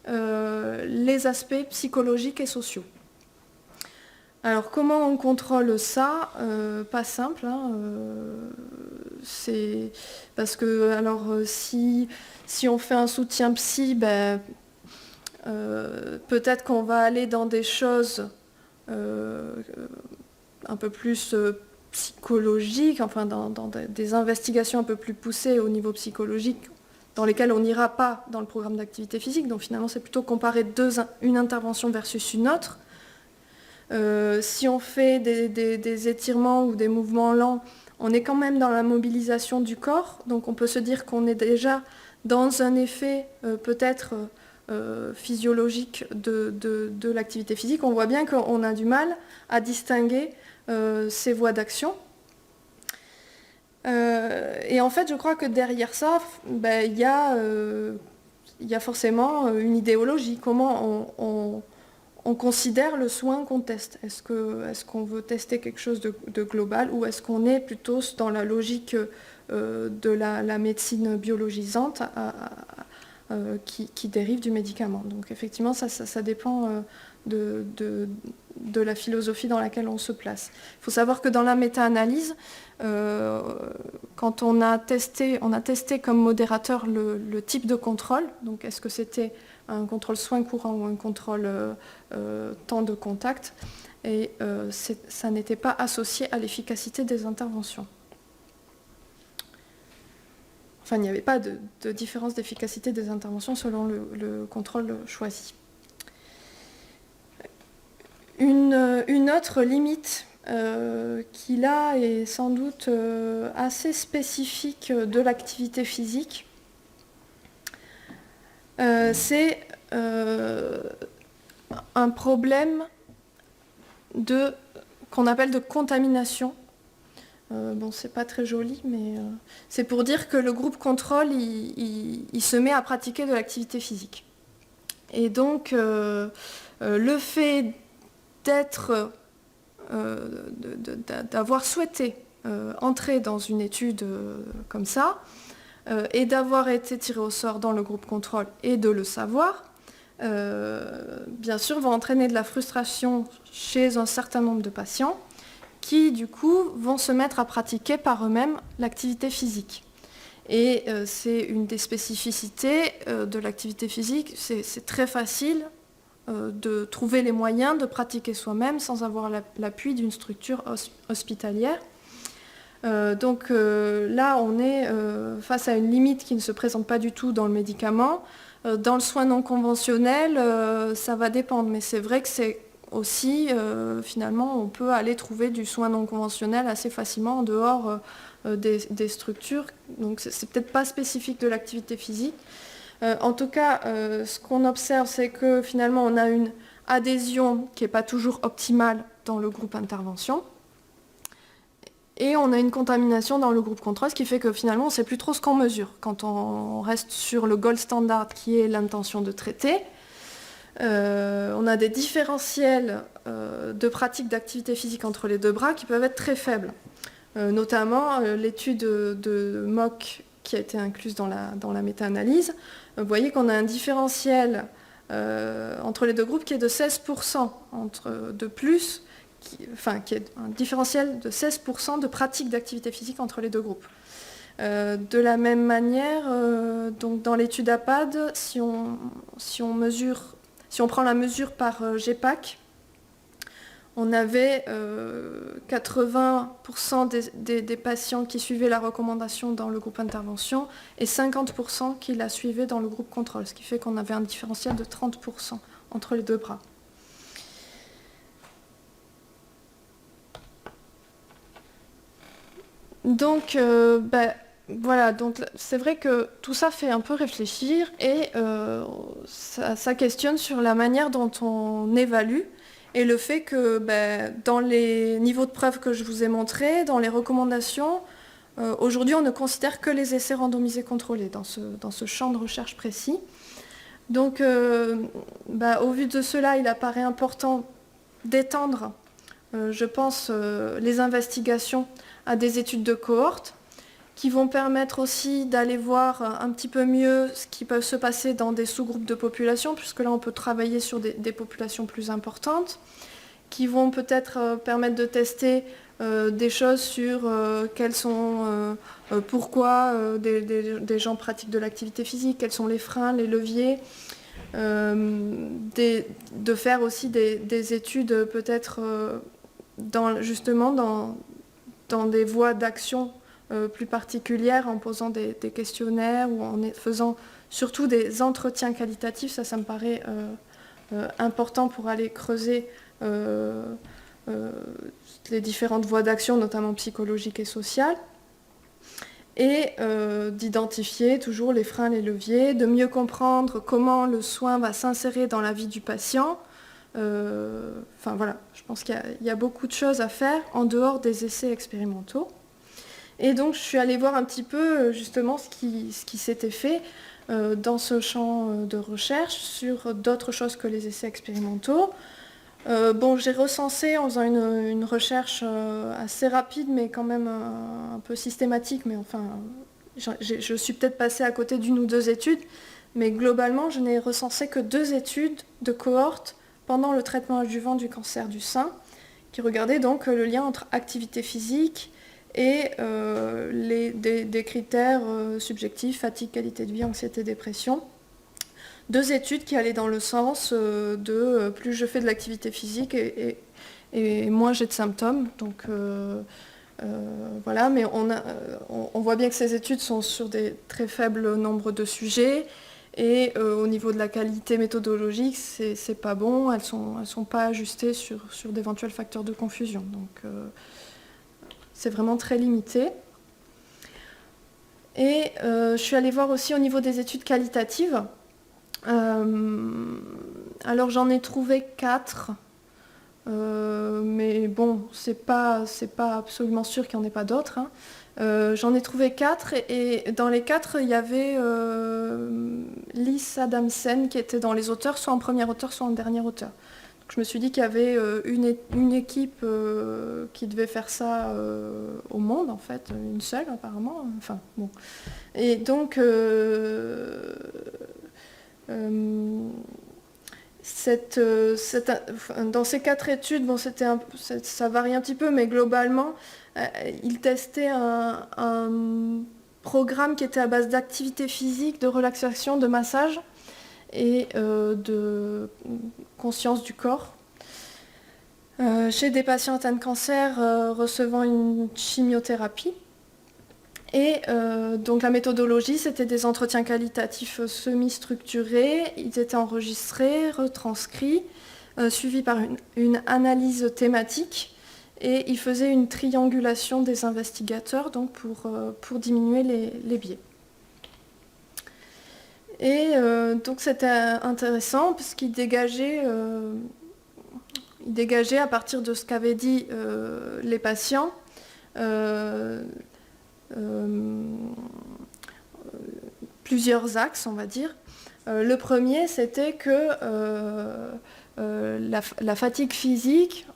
les aspects psychologiques et sociaux. Alors comment on contrôle ça? Pas simple, hein, c'est parce que alors si on fait un soutien psy, ben, peut-être qu'on va aller dans des choses un peu plus psychologiques, enfin dans des investigations un peu plus poussées au niveau psychologique, dans lesquelles on n'ira pas dans le programme d'activité physique. Donc finalement, c'est plutôt comparer une intervention versus une autre. Si on fait des étirements ou des mouvements lents, on est quand même dans la mobilisation du corps. Donc on peut se dire qu'on est déjà dans un effet peut-être physiologique de l'activité physique. On voit bien qu'on a du mal à distinguer ces voies d'action. Et en fait, je crois que derrière ça, ben, il y a forcément une idéologie. Comment on considère le soin qu'on teste. Est-ce qu'on veut tester quelque chose de global ou est-ce qu'on est plutôt dans la logique de la médecine biologisante qui dérive du médicament? Donc effectivement, ça dépend de la philosophie dans laquelle on se place. Il faut savoir que dans la méta-analyse, quand on a testé comme modérateur le type de contrôle, donc est-ce que c'était un contrôle soin courant ou un contrôle temps de contact, et ça n'était pas associé à l'efficacité des interventions. Enfin, il n'y avait pas de différence d'efficacité des interventions selon le contrôle choisi. Une autre limite qui là est sans doute assez spécifique de l'activité physique, c'est un problème qu'on appelle de contamination. Bon, c'est pas très joli, mais c'est pour dire que le groupe contrôle, il se met à pratiquer de l'activité physique. Et donc, le fait d'avoir souhaité entrer dans une étude comme ça, et d'avoir été tiré au sort dans le groupe contrôle et de le savoir, bien sûr, va entraîner de la frustration chez un certain nombre de patients qui, du coup, vont se mettre à pratiquer par eux-mêmes l'activité physique. Et c'est une des spécificités de l'activité physique. C'est très facile de trouver les moyens de pratiquer soi-même sans avoir l'appui d'une structure hospitalière. Donc là, on est face à une limite qui ne se présente pas du tout dans le médicament. Dans le soin non conventionnel, ça va dépendre, mais c'est vrai que c'est aussi, finalement, on peut aller trouver du soin non conventionnel assez facilement en dehors des structures. Donc c'est peut-être pas spécifique de l'activité physique. En tout cas, ce qu'on observe, c'est que finalement, on a une adhésion qui n'est pas toujours optimale dans le groupe intervention. Et on a une contamination dans le groupe contrôle, ce qui fait que finalement, on ne sait plus trop ce qu'on mesure. Quand on reste sur le gold standard, qui est l'intention de traiter, on a des différentiels de pratique d'activité physique entre les deux bras qui peuvent être très faibles. Notamment, l'étude de Mock qui a été incluse dans la méta-analyse, vous voyez qu'on a un différentiel entre les deux groupes qui est de 16% de plus, qui est un différentiel de 16% de pratique d'activité physique entre les deux groupes. De la même manière, donc dans l'étude APAD, si on prend la mesure par GPAC, on avait 80% des patients qui suivaient la recommandation dans le groupe intervention et 50% qui la suivaient dans le groupe contrôle, ce qui fait qu'on avait un différentiel de 30% entre les deux bras. Donc, voilà, donc c'est vrai que tout ça fait un peu réfléchir et ça questionne sur la manière dont on évalue et le fait que dans les niveaux de preuve que je vous ai montrés, dans les recommandations, aujourd'hui on ne considère que les essais randomisés contrôlés dans ce champ de recherche précis. Donc au vu de cela, il apparaît important d'étendre, je pense, les investigations à des études de cohorte qui vont permettre aussi d'aller voir un petit peu mieux ce qui peut se passer dans des sous-groupes de population, puisque là on peut travailler sur des populations plus importantes, qui vont peut-être permettre de tester des choses sur quels sont, pourquoi des gens pratiquent de l'activité physique, quels sont les freins, les leviers, de faire aussi des études peut-être justement dans des voies d'action plus particulières, en posant des questionnaires ou en faisant surtout des entretiens qualitatifs. Ça me paraît important pour aller creuser les différentes voies d'action, notamment psychologiques et sociales, et d'identifier toujours les freins, les leviers, de mieux comprendre comment le soin va s'insérer dans la vie du patient. Enfin voilà, je pense qu'il y a beaucoup de choses à faire en dehors des essais expérimentaux. Et donc je suis allée voir un petit peu justement ce qui s'était fait dans ce champ de recherche sur d'autres choses que les essais expérimentaux. J'ai recensé en faisant une recherche assez rapide, mais quand même un peu systématique, mais enfin, je suis peut-être passée à côté d'une ou deux études, mais globalement, je n'ai recensé que 2 études de cohorte pendant le traitement adjuvant du cancer du sein, qui regardaient donc le lien entre activité physique et des critères subjectifs, fatigue, qualité de vie, anxiété, dépression. 2 études qui allaient dans le sens de plus je fais de l'activité physique et moins j'ai de symptômes. Donc voilà, mais on voit bien que ces études sont sur des très faibles nombres de sujets et au niveau de la qualité méthodologique, c'est pas bon, elles sont pas ajustées sur d'éventuels facteurs de confusion. Donc c'est vraiment très limité. Et je suis allée voir aussi au niveau des études qualitatives. Alors j'en ai trouvé 4, mais bon, c'est pas absolument sûr qu'il n'y en ait pas d'autres. Hein. J'en ai trouvé 4 et dans les 4, il y avait Lys Adamsen qui était dans les auteurs, soit en premier auteur, soit en dernier auteur. Donc, je me suis dit qu'il y avait une équipe qui devait faire ça au monde, en fait, une seule apparemment. Enfin, bon. Et donc... dans ces 4 études, bon, ça varie un petit peu, mais globalement, ils testaient un programme qui était à base d'activité physique, de relaxation, de massage et de conscience du corps. Chez des patients atteints de cancer recevant une chimiothérapie. Et donc la méthodologie, c'était des entretiens qualitatifs semi-structurés, ils étaient enregistrés, retranscrits, suivis par une analyse thématique, et ils faisaient une triangulation des investigateurs donc pour diminuer les biais. Et donc c'était intéressant parce qu'ils dégageaient à partir de ce qu'avaient dit les patients, plusieurs axes, on va dire. Le premier, c'était que la fatigue physique,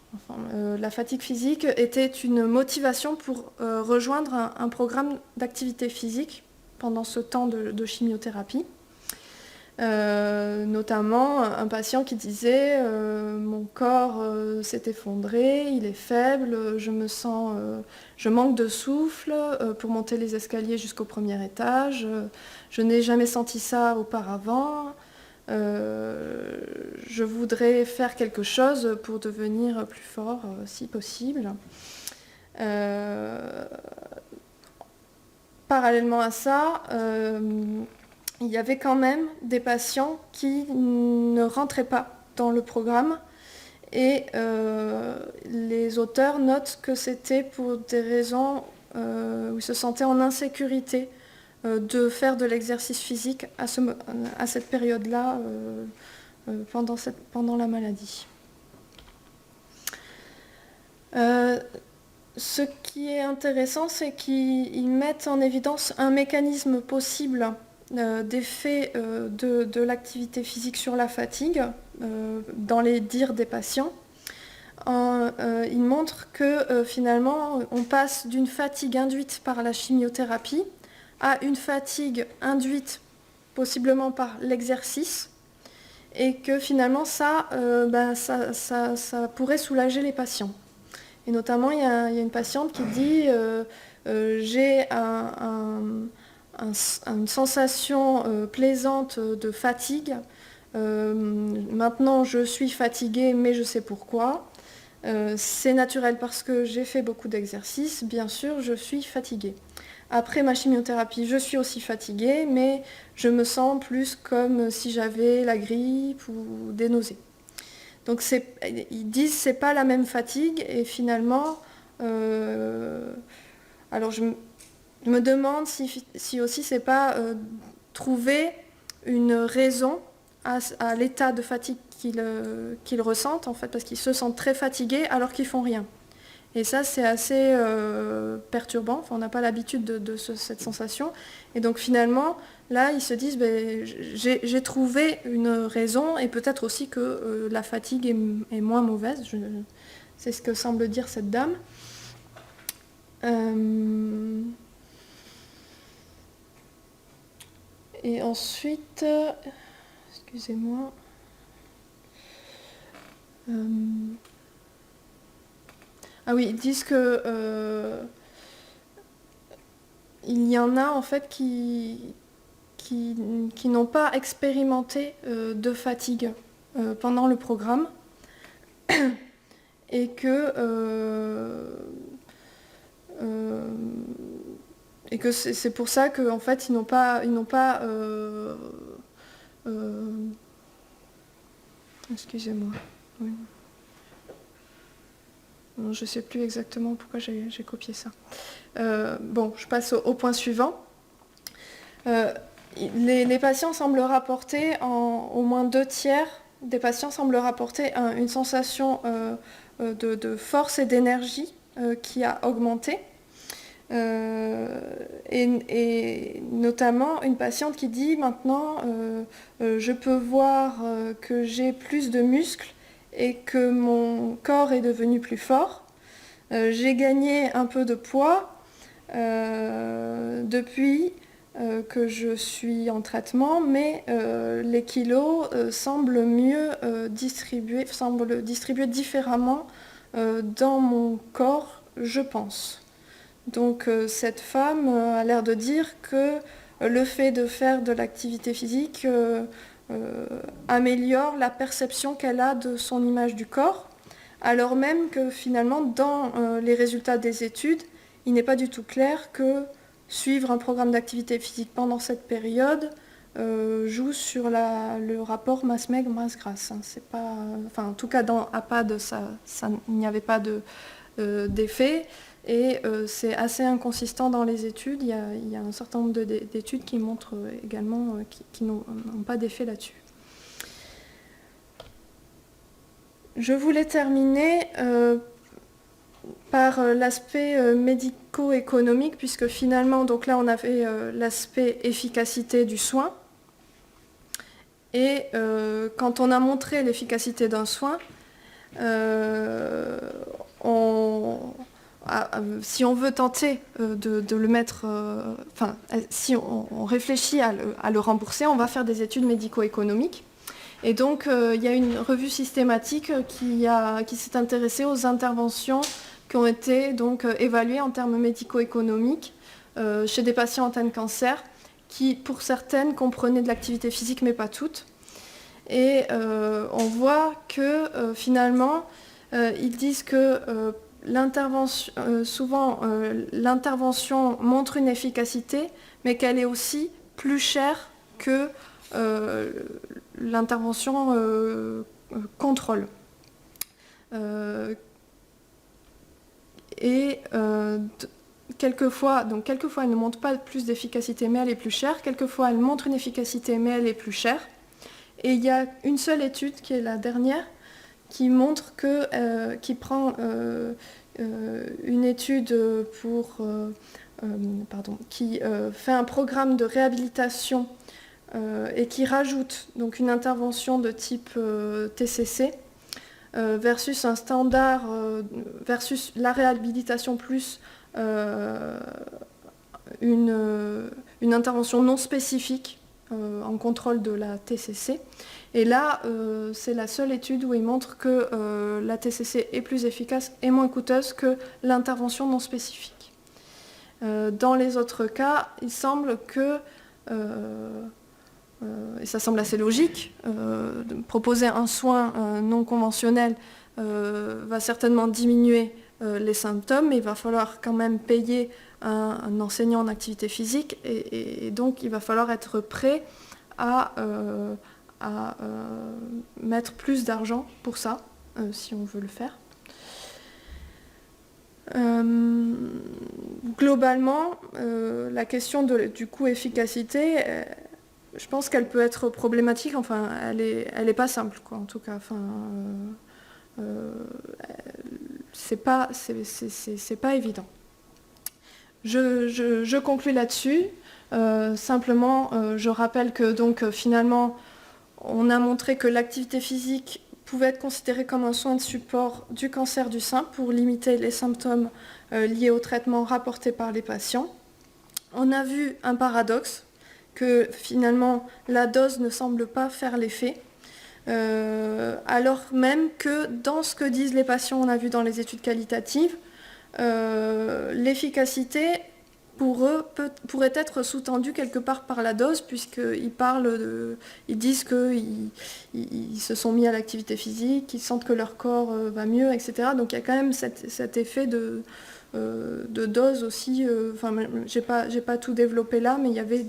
était une motivation pour rejoindre un programme d'activité physique pendant ce temps de chimiothérapie. Notamment un patient qui disait mon corps s'est effondré, il est faible, je manque de souffle pour monter les escaliers jusqu'au premier étage, je n'ai jamais senti ça auparavant, je voudrais faire quelque chose pour devenir plus fort si possible. Parallèlement à ça, il y avait quand même des patients qui ne rentraient pas dans le programme et les auteurs notent que c'était pour des raisons où ils se sentaient en insécurité de faire de l'exercice physique à cette période-là pendant la maladie. Ce qui est intéressant, c'est qu'ils mettent en évidence un mécanisme possible d'effet de l'activité physique sur la fatigue dans les dires des patients. Il montre que finalement on passe d'une fatigue induite par la chimiothérapie à une fatigue induite possiblement par l'exercice et que finalement ça pourrait soulager les patients. Et notamment, il y a une patiente qui dit j'ai une sensation plaisante de fatigue. Maintenant, je suis fatiguée, mais je sais pourquoi. C'est naturel parce que j'ai fait beaucoup d'exercices. Bien sûr, je suis fatiguée. Après ma chimiothérapie, je suis aussi fatiguée, mais je me sens plus comme si j'avais la grippe ou des nausées. Donc ils disent que ce n'est pas la même fatigue et finalement, alors je me demande si aussi c'est pas trouver une raison à l'état de fatigue qu'ils ressentent en fait, parce qu'ils se sentent très fatigués alors qu'ils font rien. Et ça, c'est assez perturbant. Enfin, on n'a pas l'habitude de cette sensation. Et donc finalement, là, ils se disent, j'ai trouvé une raison, et peut-être aussi que la fatigue est moins mauvaise. C'est ce que semble dire cette dame. Et ensuite, excusez-moi. Ah oui, ils disent que il y en a en fait qui n'ont pas expérimenté de fatigue pendant le programme et que c'est pour ça qu'en fait ils n'ont pas excusez-moi. Oui. Je ne sais plus exactement pourquoi j'ai copié ça. Bon, je passe au point suivant. Les patients semblent rapporter, au moins 2/3 des patients semblent rapporter une sensation de force et d'énergie qui a augmenté. Et notamment une patiente qui dit maintenant je peux voir que j'ai plus de muscles et que mon corps est devenu plus fort. J'ai gagné un peu de poids depuis que je suis en traitement, mais les kilos semblent distribuer différemment dans mon corps, je pense. Donc cette femme a l'air de dire que le fait de faire de l'activité physique améliore la perception qu'elle a de son image du corps, alors même que finalement dans les résultats des études, il n'est pas du tout clair que suivre un programme d'activité physique pendant cette période joue sur le rapport masse maigre, masse grasse. C'est pas, enfin, en tout cas dans APAD, il n'y avait pas d'effet. Et c'est assez inconsistant dans les études. Il y a un certain nombre d'études qui montrent également qui n'ont pas d'effet là-dessus. Je voulais terminer par l'aspect médico-économique, puisque finalement, donc là on avait l'aspect efficacité du soin. Et quand on a montré l'efficacité d'un soin, si on veut tenter de le mettre, si on réfléchit à le rembourser, on va faire des études médico-économiques. Et donc, il y a une revue systématique qui s'est intéressée aux interventions qui ont été donc évaluées en termes médico-économiques chez des patients atteints de cancer, qui, pour certaines, comprenaient de l'activité physique, mais pas toutes. Et on voit que, finalement, ils disent que souvent l'intervention montre une efficacité, mais qu'elle est aussi plus chère que l'intervention contrôle. Quelquefois, elle ne montre pas plus d'efficacité, mais elle est plus chère. Quelquefois, elle montre une efficacité, mais elle est plus chère. Et il y a une seule étude, qui est la dernière, qui montre qui prend une étude qui fait un programme de réhabilitation et qui rajoute donc une intervention de type TCC versus un standard, versus la réhabilitation plus une intervention non spécifique en contrôle de la TCC. Et là, c'est la seule étude où il montre que la TCC est plus efficace et moins coûteuse que l'intervention non spécifique. Dans les autres cas, il semble que, et ça semble assez logique, de proposer un soin non conventionnel va certainement diminuer les symptômes, mais il va falloir quand même payer un enseignant en activité physique et donc il va falloir être prêt à mettre plus d'argent pour ça, si on veut le faire. Globalement, la question du coût-efficacité, je pense qu'elle peut être problématique, enfin elle est pas simple, quoi, en tout cas. Enfin, c'est pas évident. Je conclus là-dessus. Simplement, je rappelle que donc finalement, on a montré que l'activité physique pouvait être considérée comme un soin de support du cancer du sein pour limiter les symptômes liés au traitement rapporté par les patients. On a vu un paradoxe, que finalement la dose ne semble pas faire l'effet, alors même que dans ce que disent les patients, on a vu dans les études qualitatives, l'efficacité pour eux pourrait être sous-tendue quelque part par la dose, puisqu'ils disent qu'ils se sont mis à l'activité physique, qu'ils sentent que leur corps va mieux, etc. Donc il y a quand même cet effet de dose aussi. Enfin, j'ai pas tout développé là, mais il y avait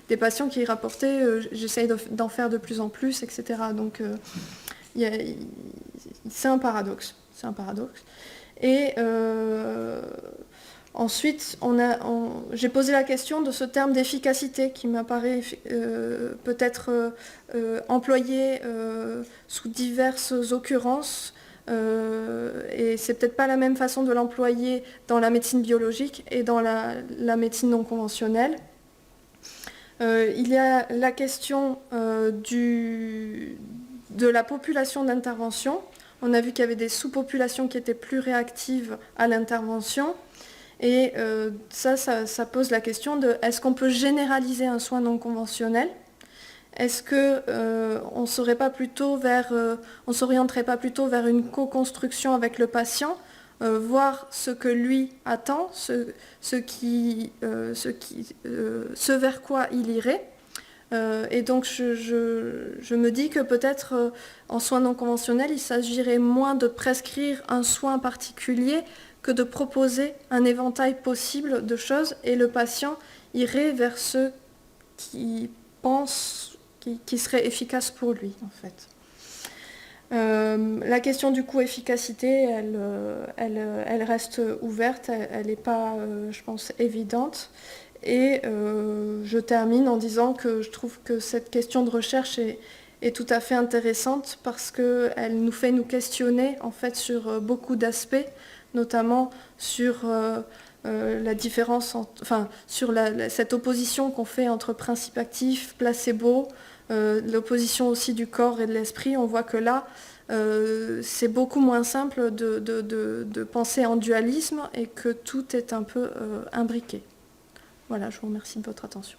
des patients qui rapportaient j'essaye d'en faire de plus en plus, etc. Donc c'est un paradoxe. C'est un paradoxe. Et ensuite, j'ai posé la question de ce terme d'efficacité qui m'apparaît peut-être employé sous diverses occurrences. Et c'est peut-être pas la même façon de l'employer dans la médecine biologique et dans la médecine non conventionnelle. Il y a la question de la population d'intervention. On a vu qu'il y avait des sous-populations qui étaient plus réactives à l'intervention. Et ça pose la question de est-ce qu'on peut généraliser un soin non conventionnel ? Est-ce qu'on s'orienterait pas plutôt vers une co-construction avec le patient, voir ce que lui attend, ce vers quoi il irait. Et donc je me dis que peut-être en soins non conventionnels, il s'agirait moins de prescrire un soin particulier que de proposer un éventail possible de choses, et le patient irait vers ce qui pense qui serait efficace pour lui, en fait. La question du coût-efficacité, elle reste ouverte, elle n'est pas, je pense, évidente. Et je termine en disant que je trouve que cette question de recherche est tout à fait intéressante parce qu'elle nous fait nous questionner en fait sur beaucoup d'aspects, notamment sur la différence, sur cette opposition qu'on fait entre principe actif, placebo, l'opposition aussi du corps et de l'esprit. On voit que là, c'est beaucoup moins simple de penser en dualisme et que tout est un peu imbriqué. Voilà, je vous remercie de votre attention.